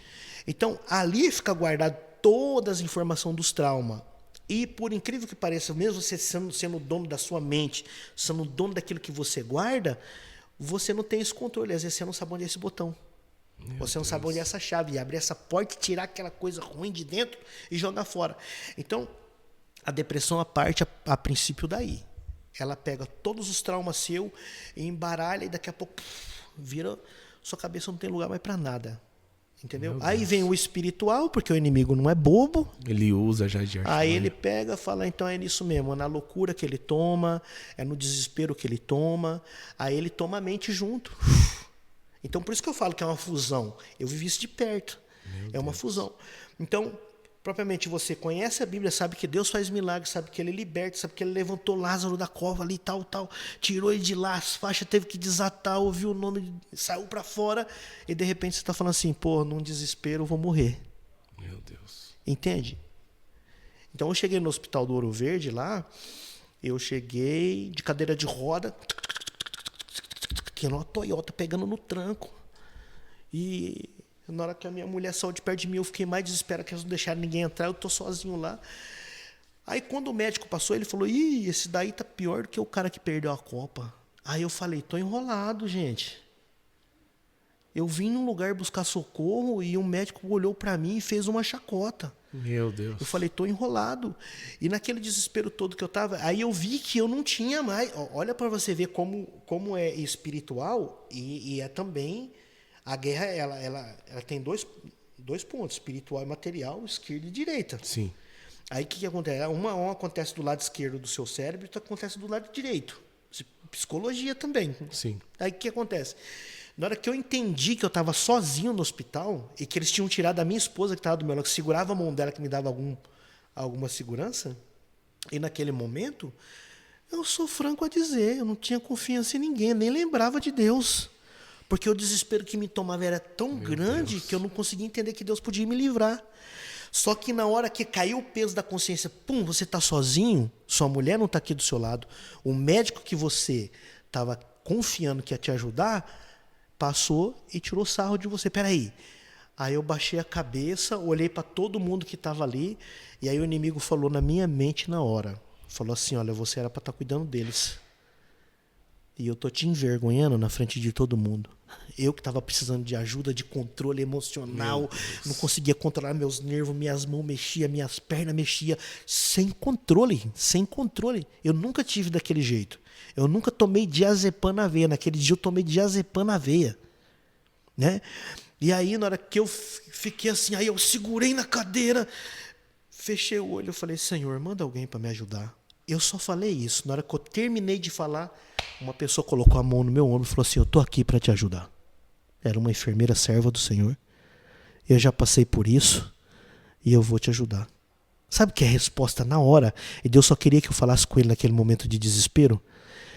Então, ali fica guardado todas as informações dos traumas. E, por incrível que pareça, mesmo você sendo o dono da sua mente, sendo o dono daquilo que você guarda, você não tem esse controle. Às vezes você não sabe onde é esse botão. Você não sabe onde é essa chave. E abrir essa porta e tirar aquela coisa ruim de dentro e jogar fora. Então, a depressão parte a princípio daí. Ela pega todos os traumas seus, embaralha e daqui a pouco vira... Sua cabeça não tem lugar mais para nada. Entendeu? Aí vem o espiritual, porque o inimigo não é bobo. Ele usa já de Aí ele pega e fala, então é nisso mesmo, é na loucura que ele toma, é no desespero que ele toma, aí ele toma a mente junto. Então por isso que eu falo que é uma fusão. Eu vivi isso de perto. É uma fusão. Então, propriamente você conhece a Bíblia, sabe que Deus faz milagres, sabe que ele liberta, sabe que ele levantou Lázaro da cova ali, tal, tirou ele de lá, as faixas teve que desatar, ouviu o nome, saiu pra fora, e de repente você tá falando assim, pô, num desespero eu vou morrer. Meu Deus. Entende? Então eu cheguei no hospital do Ouro Verde lá, eu cheguei de cadeira de roda, que era uma Toyota pegando no tranco, e... Na hora que a minha mulher saiu de perto de mim, eu fiquei mais desesperado, que eles não deixaram ninguém entrar, eu tô sozinho lá. Aí quando o médico passou, ele falou, esse daí tá pior do que o cara que perdeu a Copa. Aí eu falei, tô enrolado, gente. Eu vim num lugar buscar socorro e um médico olhou pra mim e fez uma chacota. Meu Deus. Eu falei, tô enrolado. E naquele desespero todo que eu tava, aí eu vi que eu não tinha mais. Olha pra você ver como é espiritual e é também... A guerra, ela tem dois pontos, espiritual e material, esquerda e direita. Sim. Aí o que acontece? Uma acontece do lado esquerdo do seu cérebro e outra acontece do lado direito. Psicologia também. Sim. Aí o que acontece? Na hora que eu entendi que eu estava sozinho no hospital e que eles tinham tirado a minha esposa que estava do meu lado, que segurava a mão dela, que me dava alguma segurança, e naquele momento, eu sou franco a dizer, eu não tinha confiança em ninguém, eu nem lembrava de Deus. Porque o desespero que me tomava era tão grande que eu não conseguia entender que Deus podia me livrar. Só que na hora que caiu o peso da consciência, você está sozinho, sua mulher não está aqui do seu lado, o médico que você estava confiando que ia te ajudar, passou e tirou sarro de você. Peraí. Aí eu baixei a cabeça, olhei para todo mundo que estava ali, e aí o inimigo falou na minha mente na hora. Falou assim, olha, você era para estar cuidando deles. E eu tô te envergonhando na frente de todo mundo. Eu que estava precisando de ajuda, de controle emocional, não conseguia controlar meus nervos, minhas mãos mexiam, minhas pernas mexiam, sem controle. Eu nunca tive daquele jeito. Eu nunca tomei diazepam na veia. Naquele dia eu tomei diazepam na veia. Né? E aí, na hora que eu fiquei assim, aí eu segurei na cadeira, fechei o olho, eu falei, Senhor, manda alguém para me ajudar. Eu só falei isso. Na hora que eu terminei de falar, uma pessoa colocou a mão no meu ombro e falou assim, eu tô aqui para te ajudar. Era uma enfermeira serva do Senhor. Eu já passei por isso e eu vou te ajudar. Sabe que é a resposta na hora? E Deus só queria que eu falasse com ele naquele momento de desespero,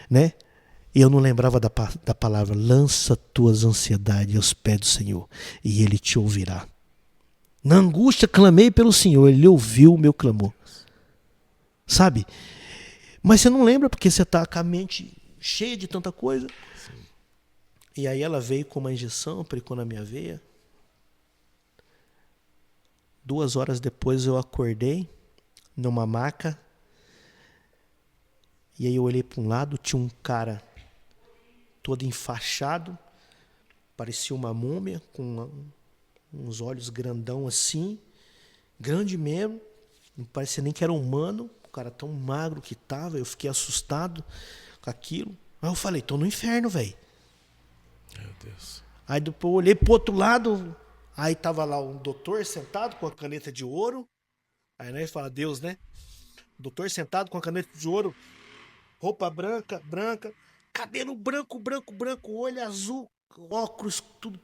né? E eu não lembrava da palavra, lança tuas ansiedades aos pés do Senhor e Ele te ouvirá. Na angústia clamei pelo Senhor, Ele ouviu o meu clamor. Sabe? Mas você não lembra porque você está com a mente cheia de tanta coisa. Sim. E aí ela veio com uma injeção, aplicou na minha veia. 2 horas depois eu acordei numa maca. E aí eu olhei para um lado, tinha um cara todo enfaixado, parecia uma múmia, com uns olhos grandão assim, grande mesmo, não parecia nem que era humano, o cara tão magro que tava, eu fiquei assustado com aquilo. Aí eu falei, tô no inferno, velho. Meu Deus. Aí depois eu olhei pro outro lado, aí tava lá um doutor sentado com a caneta de ouro, aí nós fala, Deus, né? Doutor sentado com a caneta de ouro, roupa branca, cabelo branco, olho azul, óculos, tudo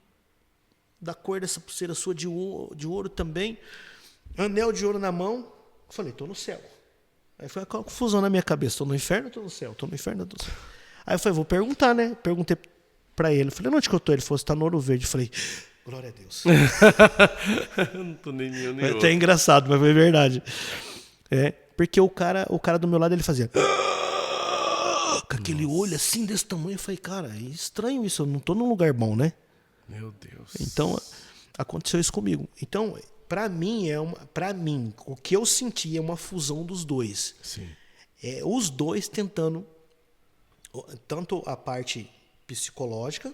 da cor dessa pulseira sua de ouro também, anel de ouro na mão. Eu falei, tô no céu. Aí foi aquela confusão na minha cabeça, tô no inferno, tô no céu, tô no inferno, tô no céu. Aí eu falei, vou perguntar, né? Perguntei pra ele, falei, onde que eu tô? Ele falou, você tá no Ouro Verde. Eu falei, glória a Deus. Não tô nem eu, nem Foi até engraçado, mas foi verdade. É, porque o cara do meu lado, ele fazia... com aquele olho assim desse tamanho. Eu falei, cara, é estranho isso, eu não tô num lugar bom, né? Meu Deus. Então, aconteceu isso comigo. Então, para mim, o que eu senti é uma fusão dos dois. Sim. Os dois tentando, tanto a parte psicológica,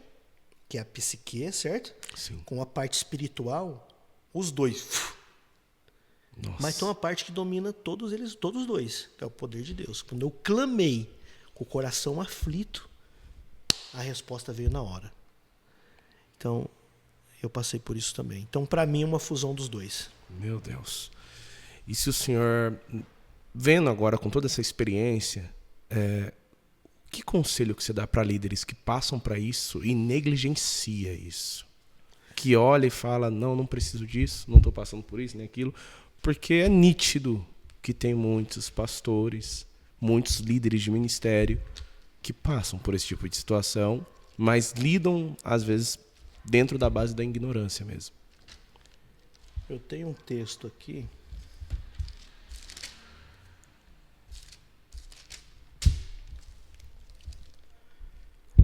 que é a psique, certo? Sim. Com a parte espiritual, os dois. Nossa. Mas tem uma parte que domina todos os dois, que é o poder de Deus. Quando eu clamei com o coração aflito, a resposta veio na hora. Então, eu passei por isso também. Então, para mim, é uma fusão dos dois. Meu Deus. E se o senhor, vendo agora com toda essa experiência, que conselho que você dá para líderes que passam para isso e negligencia isso? Que olha e fala, não preciso disso, não estou passando por isso nem aquilo. Porque é nítido que tem muitos pastores, muitos líderes de ministério que passam por esse tipo de situação, mas lidam, às vezes, dentro da base da ignorância mesmo. Eu tenho um texto aqui.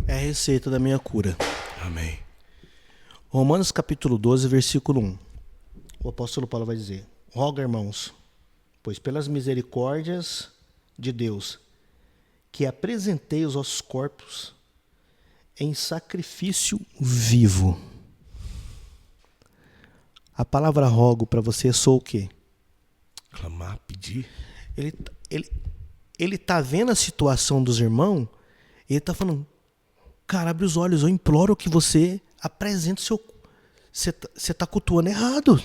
É a receita da minha cura. Amém. Romanos capítulo 12, versículo 1. O apóstolo Paulo vai dizer: roga, irmãos, pois pelas misericórdias de Deus, que apresentei os vossos corpos em sacrifício vivo. A palavra rogo para você soa o quê? Clamar, pedir. Ele tá vendo a situação dos irmãos, ele tá falando, cara, abre os olhos, eu imploro que você apresente o seu... Você tá cultuando errado.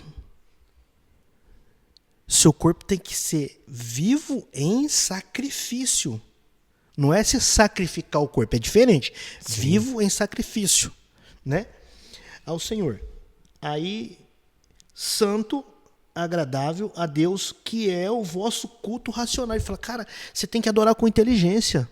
Seu corpo tem que ser vivo em sacrifício. Não é se sacrificar o corpo, é diferente. Sim. Vivo em sacrifício, né? Ao Senhor. Aí, santo, agradável a Deus, que é o vosso culto racional. Ele fala, cara, você tem que adorar com inteligência.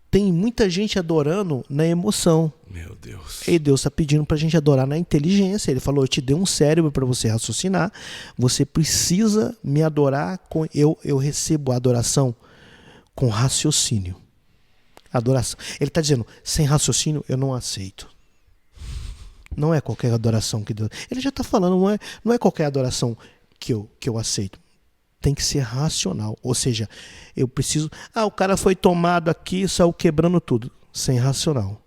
Tem muita gente adorando na emoção. Meu Deus. E Deus está pedindo para a gente adorar na inteligência. Ele falou, eu te dei um cérebro para você raciocinar. Você precisa me adorar com... Eu recebo a adoração com raciocínio. Adoração. Ele está dizendo, sem raciocínio eu não aceito. Não é qualquer adoração que Deus... Ele já está falando, não é qualquer adoração que eu aceito. Tem que ser racional. Ou seja, eu preciso... o cara foi tomado aqui, saiu quebrando tudo. Sem racional.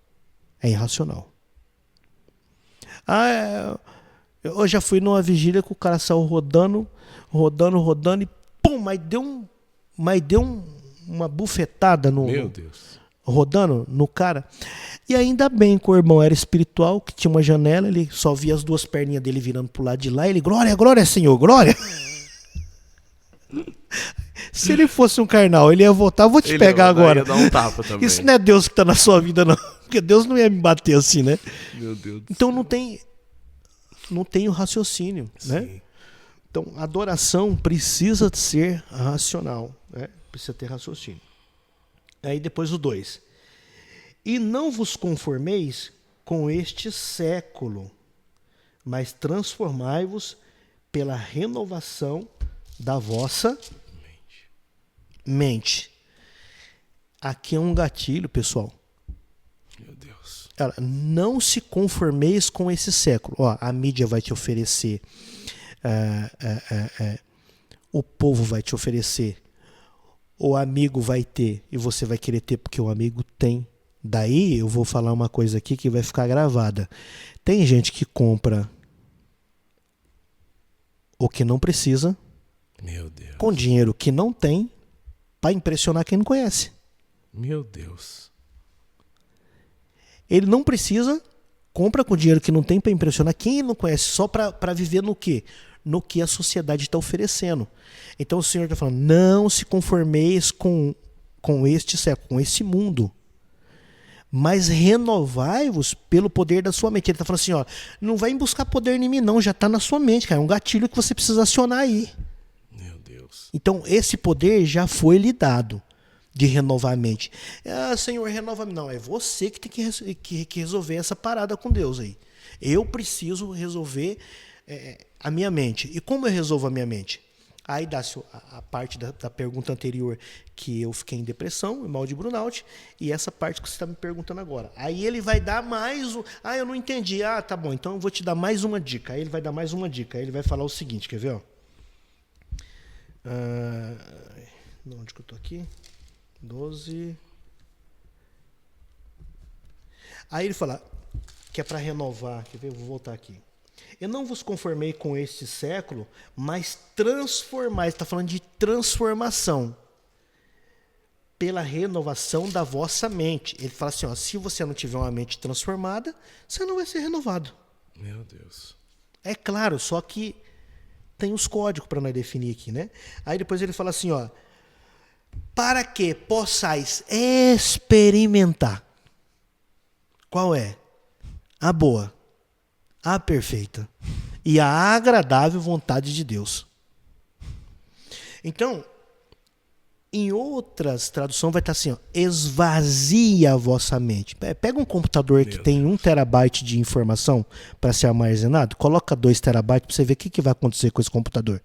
É irracional. Eu já fui numa vigília que o cara saiu rodando e pum, mas deu uma bufetada no... Meu Deus. Rodando no cara. E ainda bem que o irmão era espiritual, que tinha uma janela, ele só via as duas perninhas dele virando pro lado de lá, e ele, glória, glória, Senhor, glória. Se ele fosse um carnal, ele ia voltar, eu vou te pegar agora. Ia dar um tapa também. Isso não é Deus que está na sua vida, não. Porque Deus não ia me bater assim, né? Meu Deus do então céu. não tem o raciocínio, Sim. né? Então, a adoração precisa ser racional, né? Precisa ter raciocínio. Aí depois o 2. E não vos conformeis com este século, mas transformai-vos pela renovação da vossa mente. Aqui é um gatilho, pessoal. Meu Deus. Não se conformeis com esse século. A mídia vai te oferecer, o povo vai te oferecer, o amigo vai ter e você vai querer ter porque o amigo tem. Daí eu vou falar uma coisa aqui que vai ficar gravada. Tem gente que compra o que não precisa, meu Deus, com dinheiro que não tem, para impressionar quem não conhece. Meu Deus. Ele não precisa, compra com dinheiro que não tem para impressionar quem não conhece, só para viver no quê? No que a sociedade está oferecendo. Então o Senhor está falando, não se conformeis com este século, com esse mundo, mas renovai-vos pelo poder da sua mente. Ele está falando assim, não vai buscar poder em mim não, já está na sua mente, cara, é um gatilho que você precisa acionar aí. Meu Deus. Então esse poder já foi lhe dado, de renovar a mente. Senhor, renova-me. Não, é você que tem que resolver essa parada com Deus aí. Eu preciso resolver a minha mente. E como eu resolvo a minha mente? Aí dá-se a parte da pergunta anterior, que eu fiquei em depressão, mal de burnout, e essa parte que você está me perguntando agora. Aí ele vai dar mais eu não entendi. Tá bom, então eu vou te dar mais uma dica. Aí ele vai dar mais uma dica. Aí ele vai falar o seguinte, quer ver? Ó? Onde que eu tô aqui? 12. Aí ele fala que é para renovar. Quer ver? Eu vou voltar aqui. Eu não vos conformei com este século, mas transformai. Está falando de transformação pela renovação da vossa mente. Ele fala assim, se você não tiver uma mente transformada, você não vai ser renovado. Meu Deus. É claro, só que tem os códigos para nós definir aqui, né? Aí depois ele fala assim, para que possais experimentar. Qual é? A boa, a perfeita e a agradável vontade de Deus. Então, em outras traduções vai estar assim, esvazia a vossa mente. Pega um computador que tem 1 terabyte de informação para ser armazenado, coloca 2 terabytes para você ver o que vai acontecer com esse computador.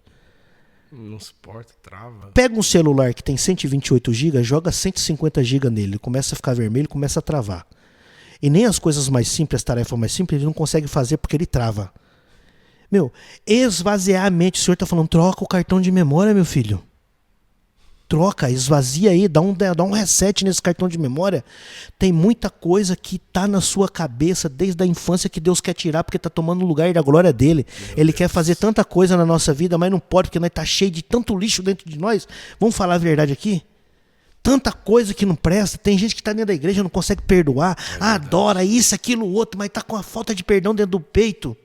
Não suporta, trava. Pega um celular que tem 128 GB, joga 150 GB nele, ele começa a ficar vermelho, começa a travar. E nem as coisas mais simples, as tarefas mais simples, ele não consegue fazer porque ele trava. Esvaziar a mente. O senhor está falando, troca o cartão de memória, meu filho. Troca, esvazia aí, dá um reset nesse cartão de memória. Tem muita coisa que está na sua cabeça desde a infância que Deus quer tirar porque está tomando o lugar da glória dele. Ele quer fazer tanta coisa na nossa vida, mas não pode porque nós está cheio de tanto lixo dentro de nós. Vamos falar a verdade aqui? Tanta coisa que não presta. Tem gente que está dentro da igreja e não consegue perdoar. Adora isso, aquilo, outro, mas está com a falta de perdão dentro do peito.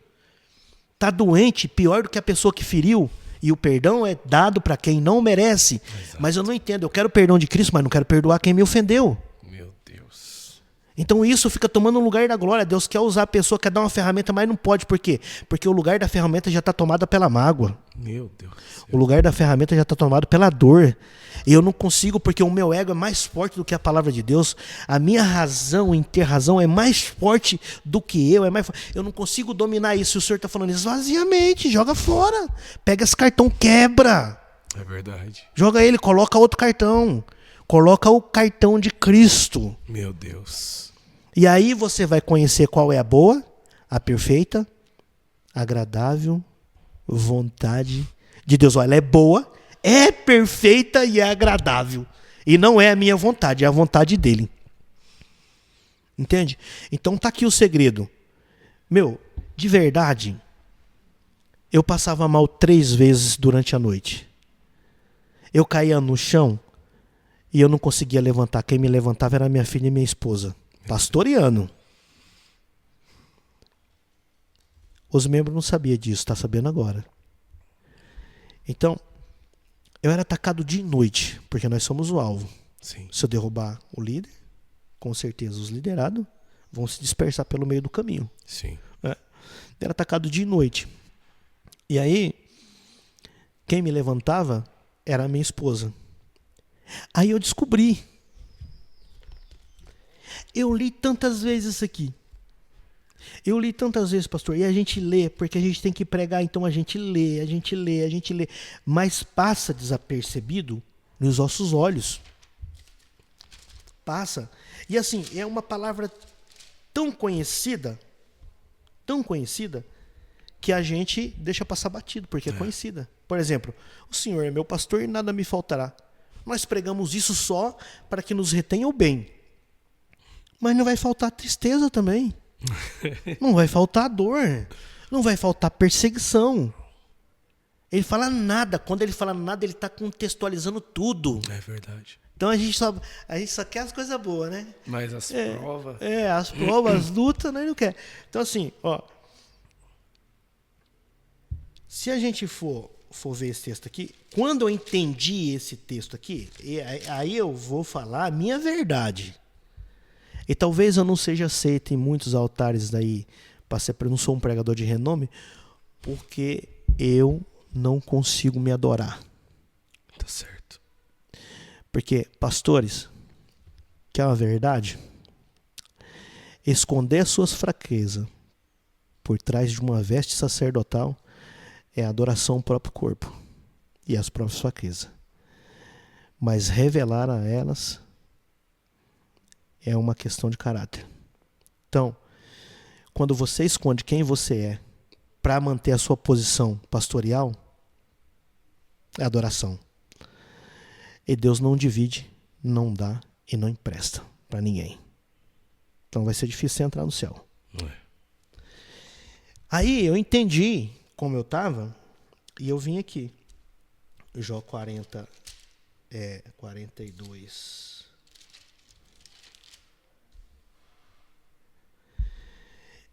Está doente, pior do que a pessoa que feriu. E o perdão é dado para quem não merece. Exato. Mas eu não entendo. Eu quero o perdão de Cristo, mas não quero perdoar quem me ofendeu. Meu Deus. Então isso fica tomando o lugar da glória. Deus quer usar a pessoa, quer dar uma ferramenta, mas não pode. Por quê? Porque o lugar da ferramenta já está tomado pela mágoa. Meu Deus. O lugar da ferramenta já está tomado pela dor. E eu não consigo, porque o meu ego é mais forte do que a palavra de Deus. A minha razão em ter razão é mais forte do que eu. Eu não consigo dominar isso. E o Senhor está falando, esvazia a mente, joga fora. Pega esse cartão, quebra. É verdade. Joga ele, coloca outro cartão. Coloca o cartão de Cristo. Meu Deus. E aí você vai conhecer qual é a boa, a perfeita, agradável vontade de Deus. Olha, ela é boa, é perfeita e é agradável. E não é a minha vontade, é a vontade dele. Entende? Então tá aqui o segredo. De verdade, eu passava mal 3 vezes durante a noite. Eu caía no chão e eu não conseguia levantar. Quem me levantava era minha filha e minha esposa. Pastoriano. Os membros não sabiam disso, tá sabendo agora. Então, eu era atacado de noite, porque nós somos o alvo. Sim. Se eu derrubar o líder, com certeza os liderados vão se dispersar pelo meio do caminho. Sim. Eu era atacado de noite. E aí, quem me levantava era a minha esposa. Aí eu descobri. Eu li tantas vezes isso aqui. Eu li tantas vezes, pastor, e a gente lê, porque a gente tem que pregar, então a gente lê, mas passa desapercebido nos nossos olhos. Passa. E assim, é uma palavra tão conhecida, que a gente deixa passar batido, porque é conhecida. Por exemplo, o Senhor é meu pastor e nada me faltará. Nós pregamos isso só para que nos retenha o bem. Mas não vai faltar tristeza também. Não vai faltar dor. Não vai faltar perseguição. Ele fala nada. Quando ele fala nada, ele está contextualizando tudo. É verdade. Então a gente só quer as coisas boas, né? Mas as provas... as provas, as lutas, nós não quer. Então assim, se a gente for ver esse texto aqui, quando eu entendi esse texto aqui, aí eu vou falar a minha verdade. E talvez eu não seja aceito em muitos altares daí, eu não sou um pregador de renome, porque eu não consigo me adorar. Tá certo. Porque, pastores, que é uma verdade, esconder suas fraquezas por trás de uma veste sacerdotal é adoração ao próprio corpo. e as próprias fraquezas. Mas revelar a elas é uma questão de caráter. Então, quando você esconde quem você é para manter a sua posição pastoral, é adoração. E Deus não divide, não dá e não empresta para ninguém. Então vai ser difícil você entrar no céu. Aí eu entendi como eu estava e eu vim aqui. Jó 42.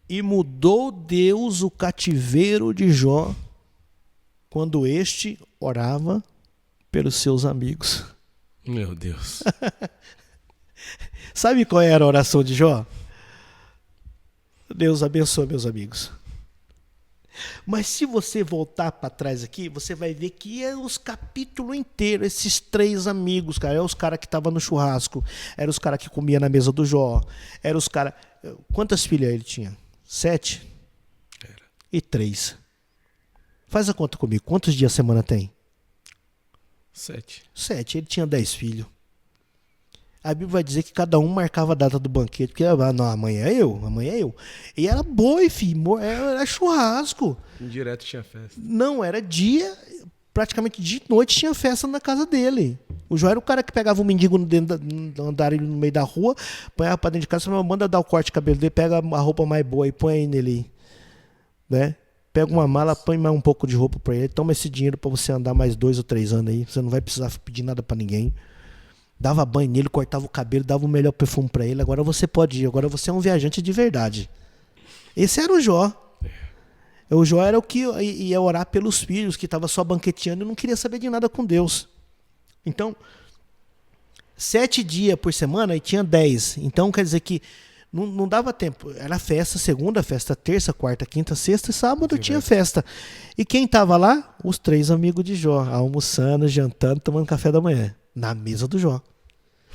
E mudou Deus o cativeiro de Jó quando este orava pelos seus amigos. Meu Deus. Sabe qual era a oração de Jó? Deus abençoe meus amigos. Mas se você voltar para trás aqui, você vai ver que é os capítulos inteiros, esses 3 amigos, cara. Eram os caras que estavam no churrasco, eram os caras que comiam na mesa do Jó, eram os caras... Quantas filhas ele tinha? 7? Era. E 3. Faz a conta comigo. Quantos dias a semana tem? 7. 7. Ele tinha 10 filhos. A Bíblia vai dizer que cada um marcava a data do banquete, porque não, amanhã é eu. E era boi, filho, era churrasco. Direto tinha festa. Não, era dia, praticamente de noite tinha festa na casa dele. O Jó era o cara que pegava o mendigo no andarilho no meio da rua, põe pra dentro de casa, manda dar o corte de cabelo dele, pega a roupa mais boa e põe aí nele, né? Pega uma mala, põe mais um pouco de roupa pra ele, toma esse dinheiro pra você andar mais 2 ou 3 anos aí, você não vai precisar pedir nada pra ninguém. Dava banho nele, cortava o cabelo, dava o melhor perfume pra ele. Agora você pode ir, agora você é um viajante de verdade. Esse era o Jó. O Jó era o que ia orar pelos filhos, que estava só banqueteando e não queria saber de nada com Deus. Então, 7 dias por semana e tinha 10. Então quer dizer que não dava tempo. Era festa, segunda, festa terça, quarta, quinta, sexta e sábado tinha festa. E quem estava lá? Os 3 amigos de Jó, almoçando, jantando, tomando café da manhã. Na mesa do Jó.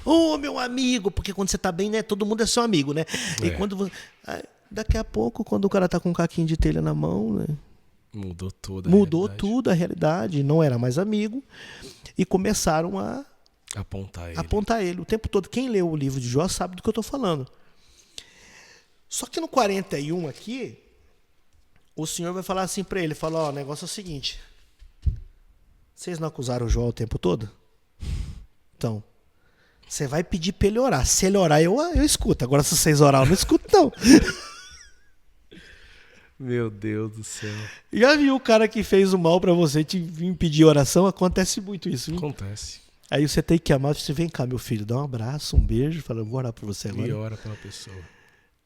Ô, meu amigo, porque quando você tá bem, né, todo mundo é seu amigo, né? E quando daqui a pouco, quando o cara tá com um caquinho de telha na mão, né? Mudou tudo a realidade, não era mais amigo e começaram a apontar ele o tempo todo. Quem leu o livro de Jó sabe do que eu tô falando. Só que no 41 aqui, o Senhor vai falar assim para ele, fala, ó, o negócio é o seguinte, vocês não acusaram o Jó o tempo todo? Então, você vai pedir pra ele orar. Se ele orar, eu escuto. Agora, se vocês orar, eu não escuto, não. Meu Deus do céu. Já viu o cara que fez o mal pra você te vir pedir oração? Acontece muito isso, viu? Acontece. Aí você tem que amar. Você vem cá, meu filho, dá um abraço, um beijo. Fala, eu vou orar por você agora. E ora pela pessoa.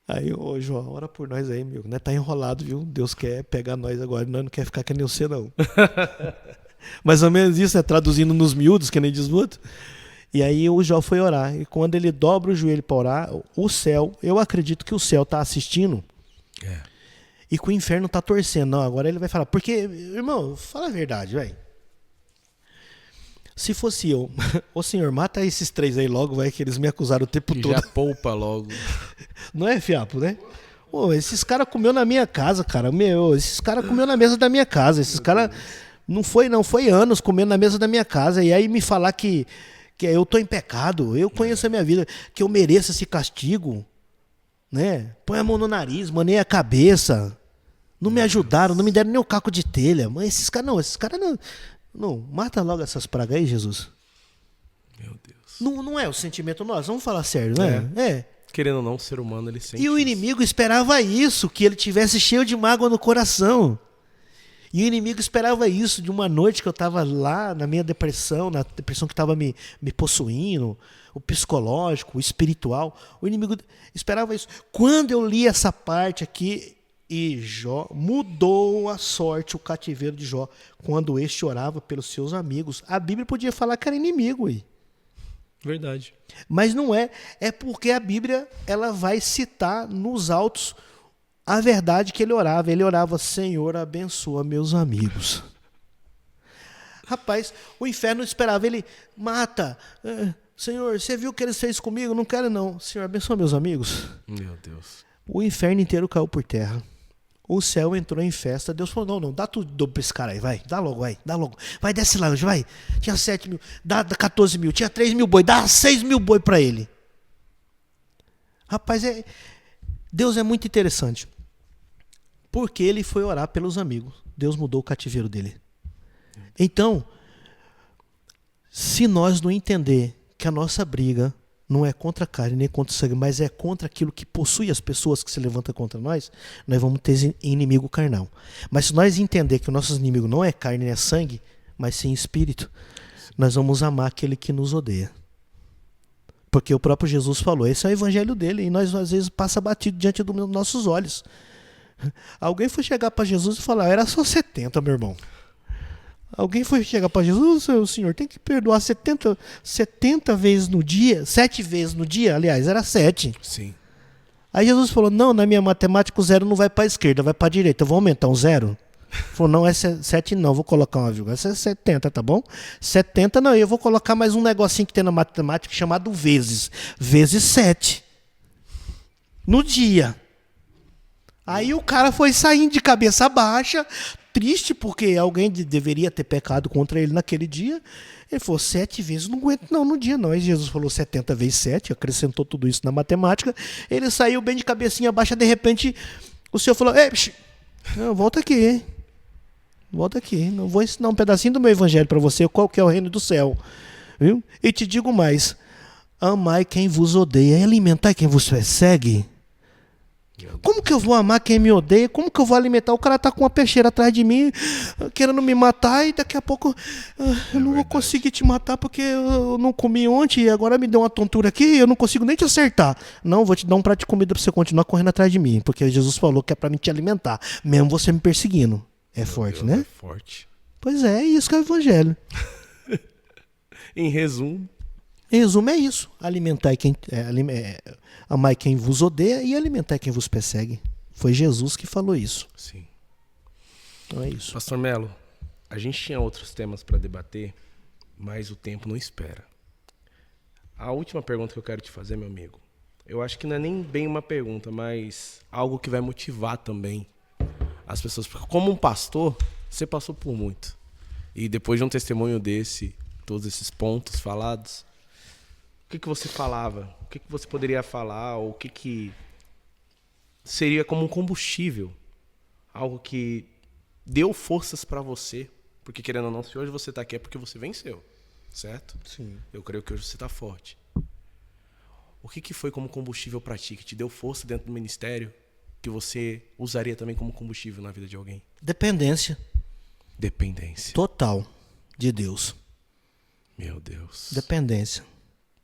Aí, ô João, ora por nós aí, meu. Né? Tá enrolado, viu? Deus quer pegar nós agora. Nós não quer ficar que nem você, não. Mais ou menos isso, né? Traduzindo nos miúdos, que nem diz o outro. E aí o Jó foi orar. E quando ele dobra o joelho para orar, o céu, eu acredito que o céu está assistindo e que o inferno está torcendo. Não, agora ele vai falar. Porque, irmão, fala a verdade, velho. Se fosse eu, ô Senhor, mata esses 3 aí logo, vai, que eles me acusaram o tempo todo. Já poupa logo. Não é, fiapo, né? Pô, esses caras comeu na minha casa, cara. Esses caras comeu na mesa da minha casa. Esses caras não foi anos comendo na mesa da minha casa. E aí me falar que eu tô em pecado, eu conheço a minha vida, que eu mereço esse castigo, né? Põe a mão no nariz, manei a cabeça, não me ajudaram, não me deram nem o caco de telha. Mas esses caras não, mata logo essas pragas aí, Jesus. Meu Deus. Não é o sentimento nosso, vamos falar sério, né? É. Querendo ou não, o ser humano, ele sente E o inimigo esperava isso, que ele tivesse cheio de mágoa no coração. E o inimigo esperava isso de uma noite que eu estava lá na minha depressão, na depressão que estava me possuindo, o psicológico, o espiritual. O inimigo esperava isso. Quando eu li essa parte aqui, e Jó mudou a sorte, o cativeiro de Jó, quando este orava pelos seus amigos. A Bíblia podia falar que era inimigo aí. Verdade. Mas não é. É porque a Bíblia ela vai citar nos autos a verdade que ele orava. Ele orava, Senhor, abençoa meus amigos. Rapaz, o inferno esperava. Ele, mata. Senhor, você viu o que eles fez comigo? Não quero não. Senhor, abençoa meus amigos. Meu Deus. O inferno inteiro caiu por terra. O céu entrou em festa, Deus falou, não, dá tudo dobro pra esse cara aí, vai, dá logo. Vai, desce lá, anjo, vai. Tinha 7 mil, dá 14 mil, tinha 3 mil boi, dá 6 mil boi pra ele. Rapaz, Deus é muito interessante. Porque ele foi orar pelos amigos. Deus mudou o cativeiro dele. Então, se nós não entender que a nossa briga não é contra a carne nem contra o sangue, mas é contra aquilo que possui as pessoas que se levantam contra nós vamos ter inimigo carnal. Mas se nós entender que o nosso inimigo não é carne nem é sangue, mas sim espírito, nós vamos amar aquele que nos odeia. Porque o próprio Jesus falou, esse é o evangelho dele, e nós às vezes passa batido diante dos nossos olhos. Alguém foi chegar para Jesus e falar, era só 70, meu irmão. Alguém foi chegar para Jesus, o senhor tem que perdoar 70 vezes no dia, 7 vezes no dia, aliás, era 7. Sim. Aí Jesus falou, não, na minha matemática o 0 não vai para a esquerda, vai para a direita, eu vou aumentar um 0. Falou, não, é 7 não, vou colocar uma vírgula, essa é 70, tá bom? 70 não, eu vou colocar mais um negocinho que tem na matemática chamado vezes 7. No dia. Aí o cara foi saindo de cabeça baixa, triste, porque alguém deveria ter pecado contra ele naquele dia. Ele falou, 7 vezes, não aguento não, no dia não. Aí Jesus falou 70 vezes 7, acrescentou tudo isso na matemática. Ele saiu bem de cabecinha baixa, de repente o senhor falou, não, volta aqui. Volta aqui, não vou ensinar um pedacinho do meu evangelho para você, qual que é o reino do céu. Viu? E te digo mais, amai quem vos odeia e alimentai quem vos persegue. Como que eu vou amar quem me odeia? Como que eu vou alimentar? O cara tá com uma peixeira atrás de mim, querendo me matar, e daqui a pouco eu não vou conseguir te matar porque eu não comi ontem e agora me deu uma tontura aqui e eu não consigo nem te acertar. Não, vou te dar um prato de comida pra você continuar correndo atrás de mim, porque Jesus falou que é pra me te alimentar, mesmo você me perseguindo. É forte, né? É forte. Pois é isso que é o evangelho. Em resumo. Em resumo, é isso. Amai quem vos odeia e alimentai quem vos persegue. Foi Jesus que falou isso. Sim. Então é isso. Pastor Melo, a gente tinha outros temas para debater, mas o tempo não espera. A última pergunta que eu quero te fazer, meu amigo, eu acho que não é nem bem uma pergunta, mas algo que vai motivar também as pessoas. Porque como um pastor, você passou por muito. E depois de um testemunho desse, todos esses pontos falados, o que você falava? O que você poderia falar? Ou o que seria como um combustível? Algo que deu forças para você. Porque querendo ou não, se hoje você tá aqui é porque você venceu. Certo? Sim. Eu creio que hoje você tá forte. O que foi como combustível para ti? Que te deu força dentro do ministério? Que você usaria também como combustível na vida de alguém? Dependência. Dependência. Total de Deus. Meu Deus. Dependência.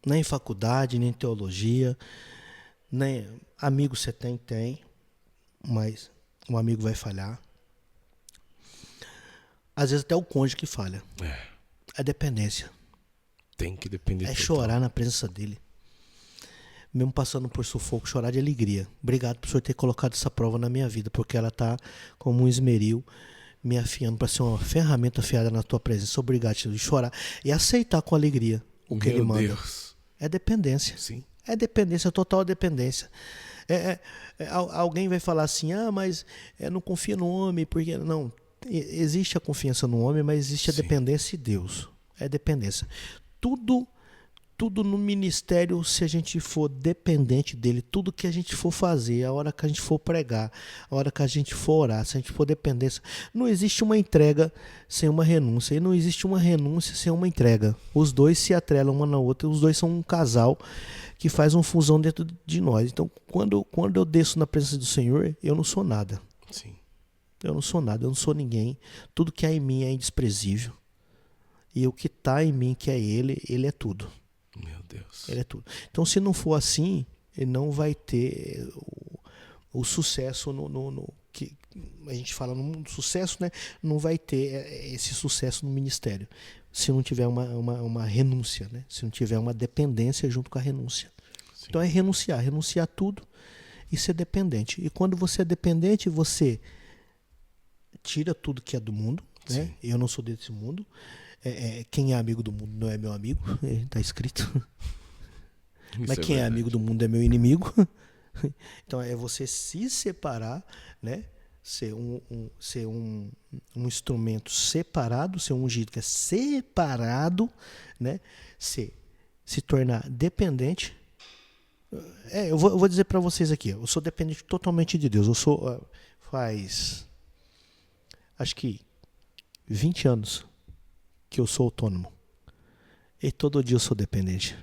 Nem faculdade, nem teologia, nem amigo você tem, mas um amigo vai falhar. Às vezes até o cônjuge que falha. É dependência. Tem que depender. É chorar na presença dele. Mesmo passando por sufoco, chorar de alegria. Obrigado por o senhor ter colocado essa prova na minha vida, porque ela está como um esmeril me afiando para ser uma ferramenta afiada na tua presença. Obrigado, Jesus. Chorar e aceitar com alegria o que ele manda. Meu Deus. É dependência. Sim. É dependência, total dependência. Alguém vai falar assim, mas não confia no homem, porque não. Existe a confiança no homem, mas existe a dependência de Deus. É dependência. Tudo no ministério, se a gente for dependente dele, tudo que a gente for fazer, a hora que a gente for pregar, a hora que a gente for orar, se a gente for dependência, não existe uma entrega sem uma renúncia, e não existe uma renúncia sem uma entrega. Os dois se atrelam uma na outra, os dois são um casal que faz uma fusão dentro de nós. Então, quando eu desço na presença do Senhor, eu não sou nada. Sim. Eu não sou nada, eu não sou ninguém. Tudo que há em mim é indesprezível. E o que está em mim, que é ele é tudo. Meu Deus. Ele é tudo. Então, se não for assim, ele não vai ter o sucesso no que a gente fala no sucesso, né? Não vai ter esse sucesso no ministério. Se não tiver uma renúncia, né? Se não tiver uma dependência junto com a renúncia. Sim. Então é renunciar a tudo e ser dependente. E quando você é dependente, você tira tudo que é do mundo, né? Eu não sou desse mundo. Quem é amigo do mundo não é meu amigo, está escrito. Mas quem é amigo do mundo é meu inimigo. Então é você se separar, né? ser um instrumento separado, ser um ungido que é separado, né? Se tornar dependente. Eu vou dizer para vocês aqui, eu sou dependente totalmente de Deus. Eu sou faz acho que 20 anos que eu sou autônomo. E todo dia eu sou dependente.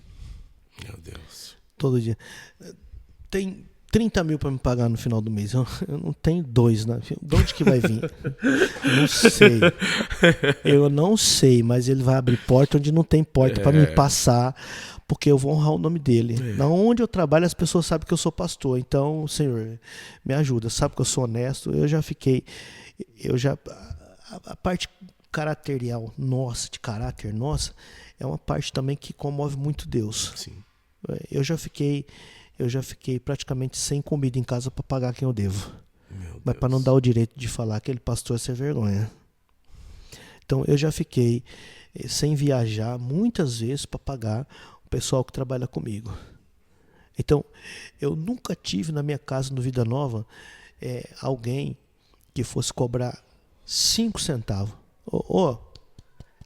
Meu Deus. Todo dia. Tem 30 mil para me pagar no final do mês. Eu não tenho 2, né? De onde que vai vir? Não sei. Eu não sei, mas ele vai abrir porta onde não tem porta para me passar, porque eu vou honrar o nome dele. Na onde eu trabalho, as pessoas sabem que eu sou pastor. Então, Senhor, me ajuda. Sabe que eu sou honesto. A parte caracterial nossa, de caráter nossa, é uma parte também que comove muito Deus. Sim. Eu já fiquei praticamente sem comida em casa para pagar quem eu devo. Mas para não dar o direito de falar aquele pastor sem vergonha. Então eu já fiquei sem viajar muitas vezes para pagar o pessoal que trabalha comigo. Então eu nunca tive na minha casa no Vida Nova alguém que fosse cobrar 5 centavos.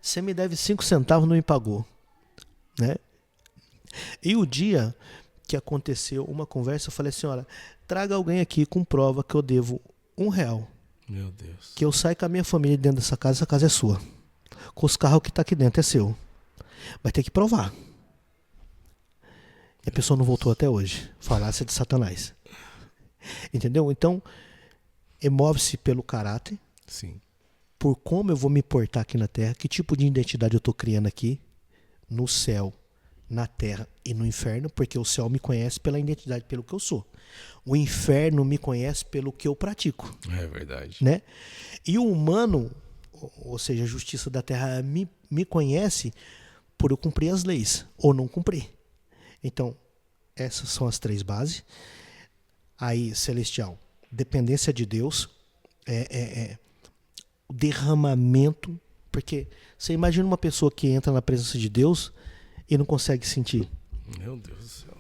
Você me deve 5 centavos, não me pagou, né? E o dia que aconteceu uma conversa, eu falei assim, olha, traga alguém aqui com prova que eu devo R$1. Meu Deus. Que eu saio com a minha família dentro dessa casa, essa casa é sua. Com os carros que tá aqui dentro é seu. Vai ter que provar. E a pessoa não voltou até hoje. Falácia de Satanás. Entendeu? Então, move-se pelo caráter. Sim. Por como eu vou me portar aqui na terra, que tipo de identidade eu estou criando aqui, no céu, na terra e no inferno, porque o céu me conhece pela identidade, pelo que eu sou. O inferno me conhece pelo que eu pratico. É verdade. Né? E o humano, ou seja, a justiça da terra, me conhece por eu cumprir as leis, ou não cumprir. Então, essas são as 3 bases. Aí, celestial, dependência de Deus, o derramamento, porque você imagina uma pessoa que entra na presença de Deus e não consegue sentir. Meu Deus do céu.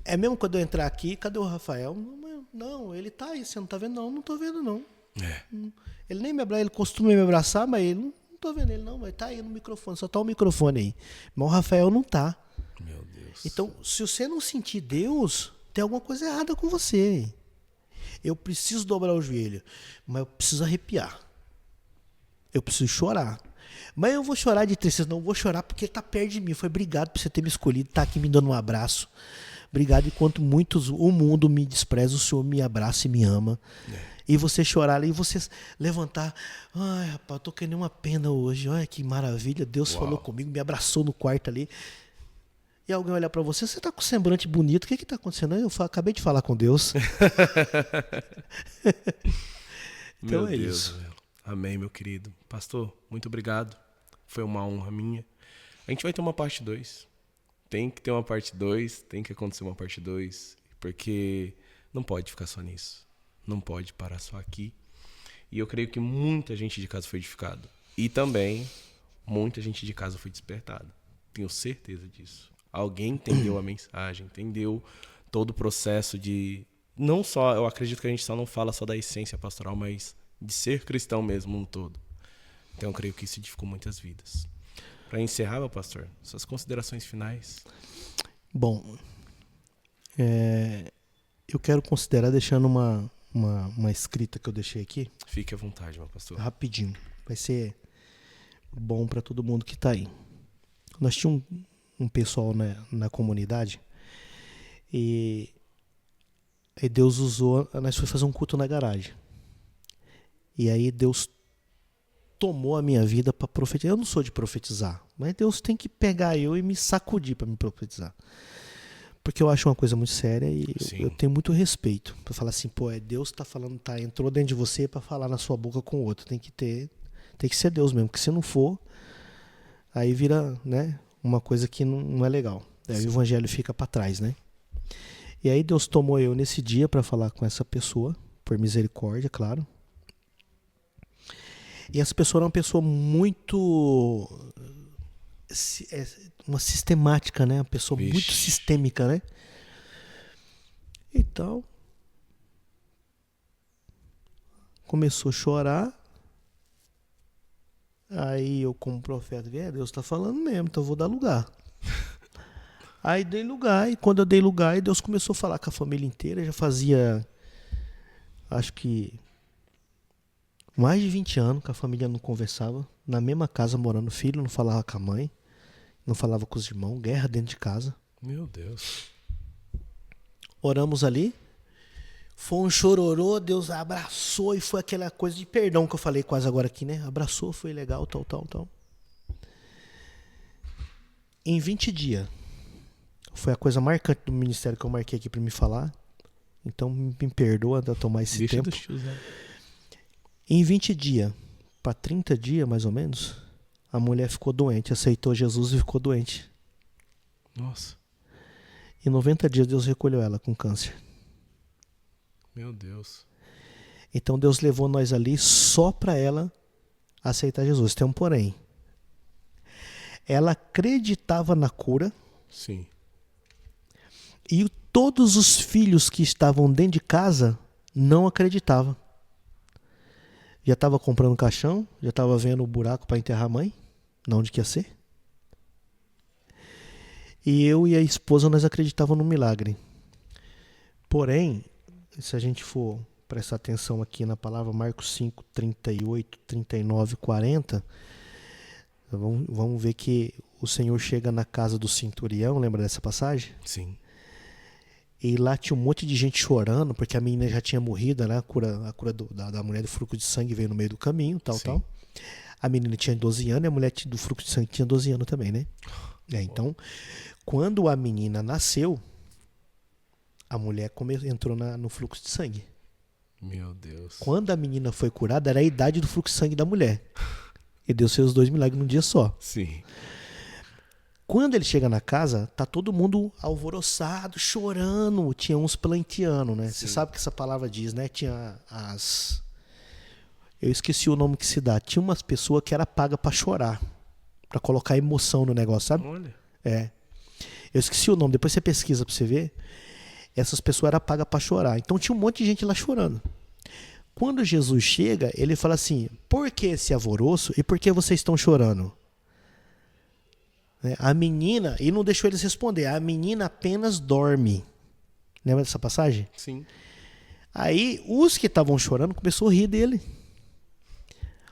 É mesmo quando eu entrar aqui, cadê o Rafael? Não, ele tá aí, você não tá vendo? Não tô vendo não. Ele nem me abraça, ele costuma me abraçar, mas ele não tô vendo ele não, mas tá aí no microfone, só tá o microfone aí. Mas o Rafael não tá. Meu Deus. Então, se você não sentir Deus, tem alguma coisa errada com você. Eu preciso dobrar o joelho, mas eu preciso arrepiar. Eu preciso chorar. Mas eu vou chorar de tristeza, não, eu vou chorar porque ele tá perto de mim. Foi obrigado por você ter me escolhido, tá aqui me dando um abraço. Obrigado, enquanto muitos, o mundo me despreza, o Senhor me abraça e me ama. E você chorar ali, e você levantar. Ai, rapaz, eu tô querendo uma pena hoje. Olha que maravilha, Deus falou comigo, me abraçou no quarto ali. E alguém olhar para você, você tá com semblante bonito, o que tá acontecendo? Eu acabei de falar com Deus. Então meu Deus, isso. Meu. Amém, meu querido. Pastor, muito obrigado. Foi uma honra minha. A gente vai ter uma parte 2. Tem que ter uma parte 2, tem que acontecer uma parte 2, porque não pode ficar só nisso. Não pode parar só aqui. E eu creio que muita gente de casa foi edificada. E também, muita gente de casa foi despertada. Tenho certeza disso. Alguém entendeu a mensagem, entendeu todo o processo de... Não só, eu acredito que a gente só não fala só da essência pastoral, mas de ser cristão mesmo no todo. Então eu creio que isso edificou muitas vidas. Para encerrar, meu pastor, suas considerações finais. Bom, eu quero considerar deixando uma escrita que eu deixei aqui. Fique à vontade, meu pastor. Rapidinho. Vai ser bom para todo mundo que está aí. Nós tínhamos um pessoal na comunidade e Deus usou, nós fomos fazer um culto na garagem. E aí Deus tomou a minha vida para profetizar. Eu não sou de profetizar, mas Deus tem que pegar eu e me sacudir para me profetizar. Porque eu acho uma coisa muito séria e eu tenho muito respeito para falar assim, pô, Deus tá falando, entrou dentro de você para falar na sua boca com o outro. Tem que ser Deus mesmo, porque se não for, aí vira, né, uma coisa que não é legal. Aí o evangelho fica para trás, né? E aí Deus tomou eu nesse dia para falar com essa pessoa, por misericórdia, claro. E essa pessoa era uma pessoa muito... uma sistemática, né? Uma pessoa muito sistêmica, né? Então, começou a chorar. Aí eu, como profeta, Deus tá falando mesmo, então eu vou dar lugar. Aí dei lugar, e quando eu dei lugar, Deus começou a falar com a família inteira. Já fazia, acho que, mais de 20 anos que a família não conversava. Na mesma casa morando, o filho não falava com a mãe, não falava com os irmãos, guerra dentro de casa. Meu Deus. Oramos ali, foi um chororô, Deus abraçou e foi aquela coisa de perdão que eu falei quase agora aqui, né? Abraçou, foi legal, tal. Em 20 dias, foi a coisa marcante do ministério que eu marquei aqui para me falar. Então me perdoa de eu tomar esse Deixa tempo. dos tios, né? Em 20 dias, para 30 dias mais ou menos, a mulher ficou doente, aceitou Jesus e ficou doente. Nossa. Em 90 dias Deus recolheu ela com câncer. Meu Deus. Então Deus levou nós ali só para ela aceitar Jesus. Tem um porém. Ela acreditava na cura. Sim. E todos os filhos que estavam dentro de casa não acreditavam. Já estava comprando caixão, já estava vendo o buraco para enterrar a mãe, não onde que ia ser. E eu e a esposa, nós acreditávamos no milagre. Porém, se a gente for prestar atenção aqui na palavra Marcos 5, 38, 39, 40, vamos ver que o Senhor chega na casa do centurião, lembra dessa passagem? Sim. E lá tinha um monte de gente chorando, porque a menina já tinha morrido, né? A cura da mulher do fluxo de sangue veio no meio do caminho, tal. A menina tinha 12 anos e a mulher do fluxo de sangue tinha 12 anos também, né? Então, quando a menina nasceu, a mulher entrou no fluxo de sangue. Meu Deus. Quando a menina foi curada, era a idade do fluxo de sangue da mulher. E Deus fez os 2 milagres num dia só. Sim. Quando ele chega na casa, tá todo mundo alvoroçado, chorando. Tinha uns planteando, né? Você sabe o que essa palavra diz, né? Tinha as... Eu esqueci o nome que se dá. Tinha umas pessoas que era paga pra chorar. Pra colocar emoção no negócio, sabe? Olha. É. Eu esqueci o nome. Depois você pesquisa pra você ver. Essas pessoas eram pagas pra chorar. Então tinha um monte de gente lá chorando. Quando Jesus chega, ele fala assim: por que esse alvoroço e por que vocês estão chorando? A menina, e não deixou eles responder, a menina apenas dorme. Lembra dessa passagem? Sim. Aí os que estavam chorando começaram a rir dele.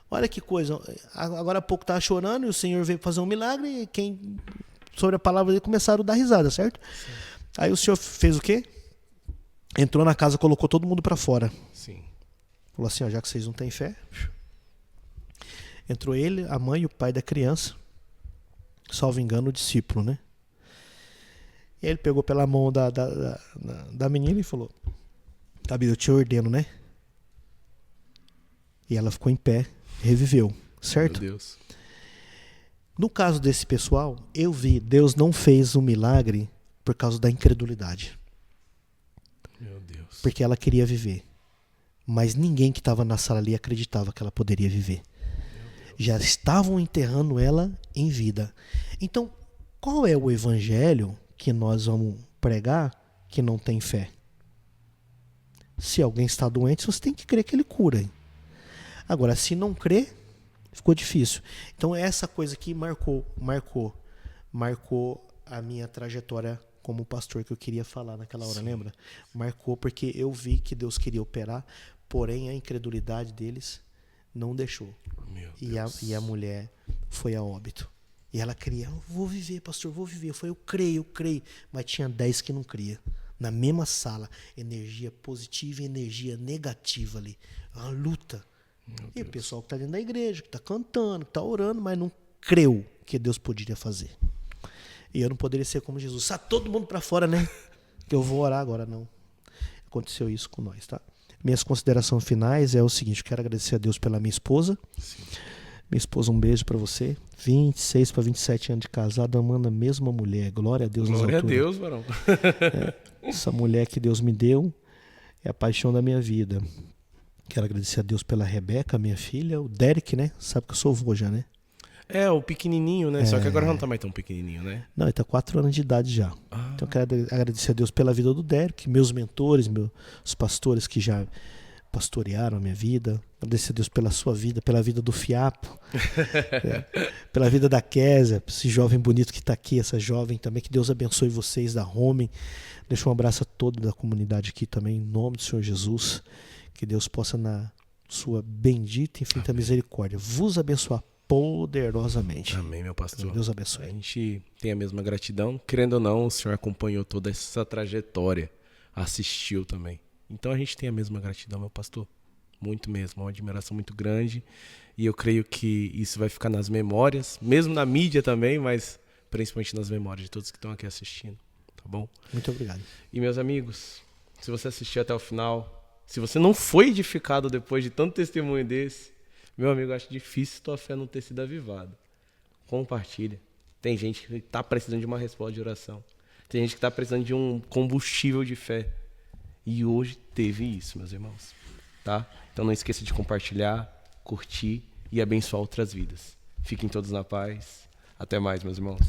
Olha que coisa, agora há pouco estava chorando e o Senhor veio fazer um milagre e quem, sobre a palavra dele, começaram a dar risada, certo? Sim. Aí o Senhor fez o quê? Entrou na casa, colocou todo mundo para fora. Sim. Falou assim, ó, já que vocês não têm fé. Entrou ele, a mãe e o pai da criança. Salvo engano, o discípulo, né? E ele pegou pela mão da menina e falou: Tabita, eu te ordeno, né? E ela ficou em pé, reviveu, certo? Meu Deus. No caso desse pessoal, eu vi, Deus não fez um milagre por causa da incredulidade. Meu Deus. Porque ela queria viver. Mas ninguém que estava na sala ali acreditava que ela poderia viver. Já estavam enterrando ela em vida. Então, qual é o evangelho que nós vamos pregar que não tem fé? Se alguém está doente, você tem que crer que ele cura. Agora, se não crer, ficou difícil. Então, essa coisa aqui marcou a minha trajetória como pastor que eu queria falar naquela hora, lembra? Marcou porque eu vi que Deus queria operar, porém a incredulidade deles não deixou. E a mulher foi a óbito. E ela queria, vou viver, pastor, vou viver. Eu falei, eu creio. Mas tinha 10 que não cria. Na mesma sala, energia positiva e energia negativa ali. Uma luta. E o pessoal que está dentro da igreja, que está cantando, que está orando, mas não creu que Deus poderia fazer. E eu não poderia ser como Jesus. Sai todo mundo para fora, né? Que eu vou orar agora, não. Aconteceu isso com nós, tá? Minhas considerações finais é o seguinte: eu quero agradecer a Deus pela minha esposa. Sim. Minha esposa, um beijo pra você. 26 para 27 anos de casado, amando a mesma mulher. Glória a Deus. Glória a Deus, varão. Essa mulher que Deus me deu é a paixão da minha vida. Quero agradecer a Deus pela Rebeca, minha filha. O Derek, né? Sabe que eu sou avô já, né? É, o pequenininho, né? Só que agora não tá mais tão pequenininho, né? Não, ele tá 4 anos de idade já. Então eu quero agradecer a Deus pela vida do Derek, meus mentores, meus pastores que já pastorearam a minha vida. Agradecer a Deus pela sua vida, pela vida do Fiapo, pela vida da Késia, esse jovem bonito que está aqui, essa jovem também. Que Deus abençoe vocês da Home. Deixa um abraço a toda da comunidade aqui também, em nome do Senhor Jesus. Que Deus possa, na sua bendita e infinita misericórdia, vos abençoar poderosamente. Amém, meu pastor. Deus abençoe. A gente tem a mesma gratidão. Querendo ou não, o Senhor acompanhou toda essa trajetória, assistiu também. Então a gente tem a mesma gratidão, meu pastor. Muito mesmo, uma admiração muito grande. E eu creio que isso vai ficar nas memórias, mesmo na mídia também, mas principalmente nas memórias de todos que estão aqui assistindo. Tá bom? Muito obrigado. E meus amigos, se você assistiu até o final, se você não foi edificado depois de tanto testemunho desse, meu amigo, eu acho difícil tua fé não ter sido avivada. Compartilha. Tem gente que está precisando de uma resposta de oração. Tem gente que está precisando de um combustível de fé. E hoje teve isso, meus irmãos. Tá? Então não esqueça de compartilhar, curtir e abençoar outras vidas. Fiquem todos na paz. Até mais, meus irmãos.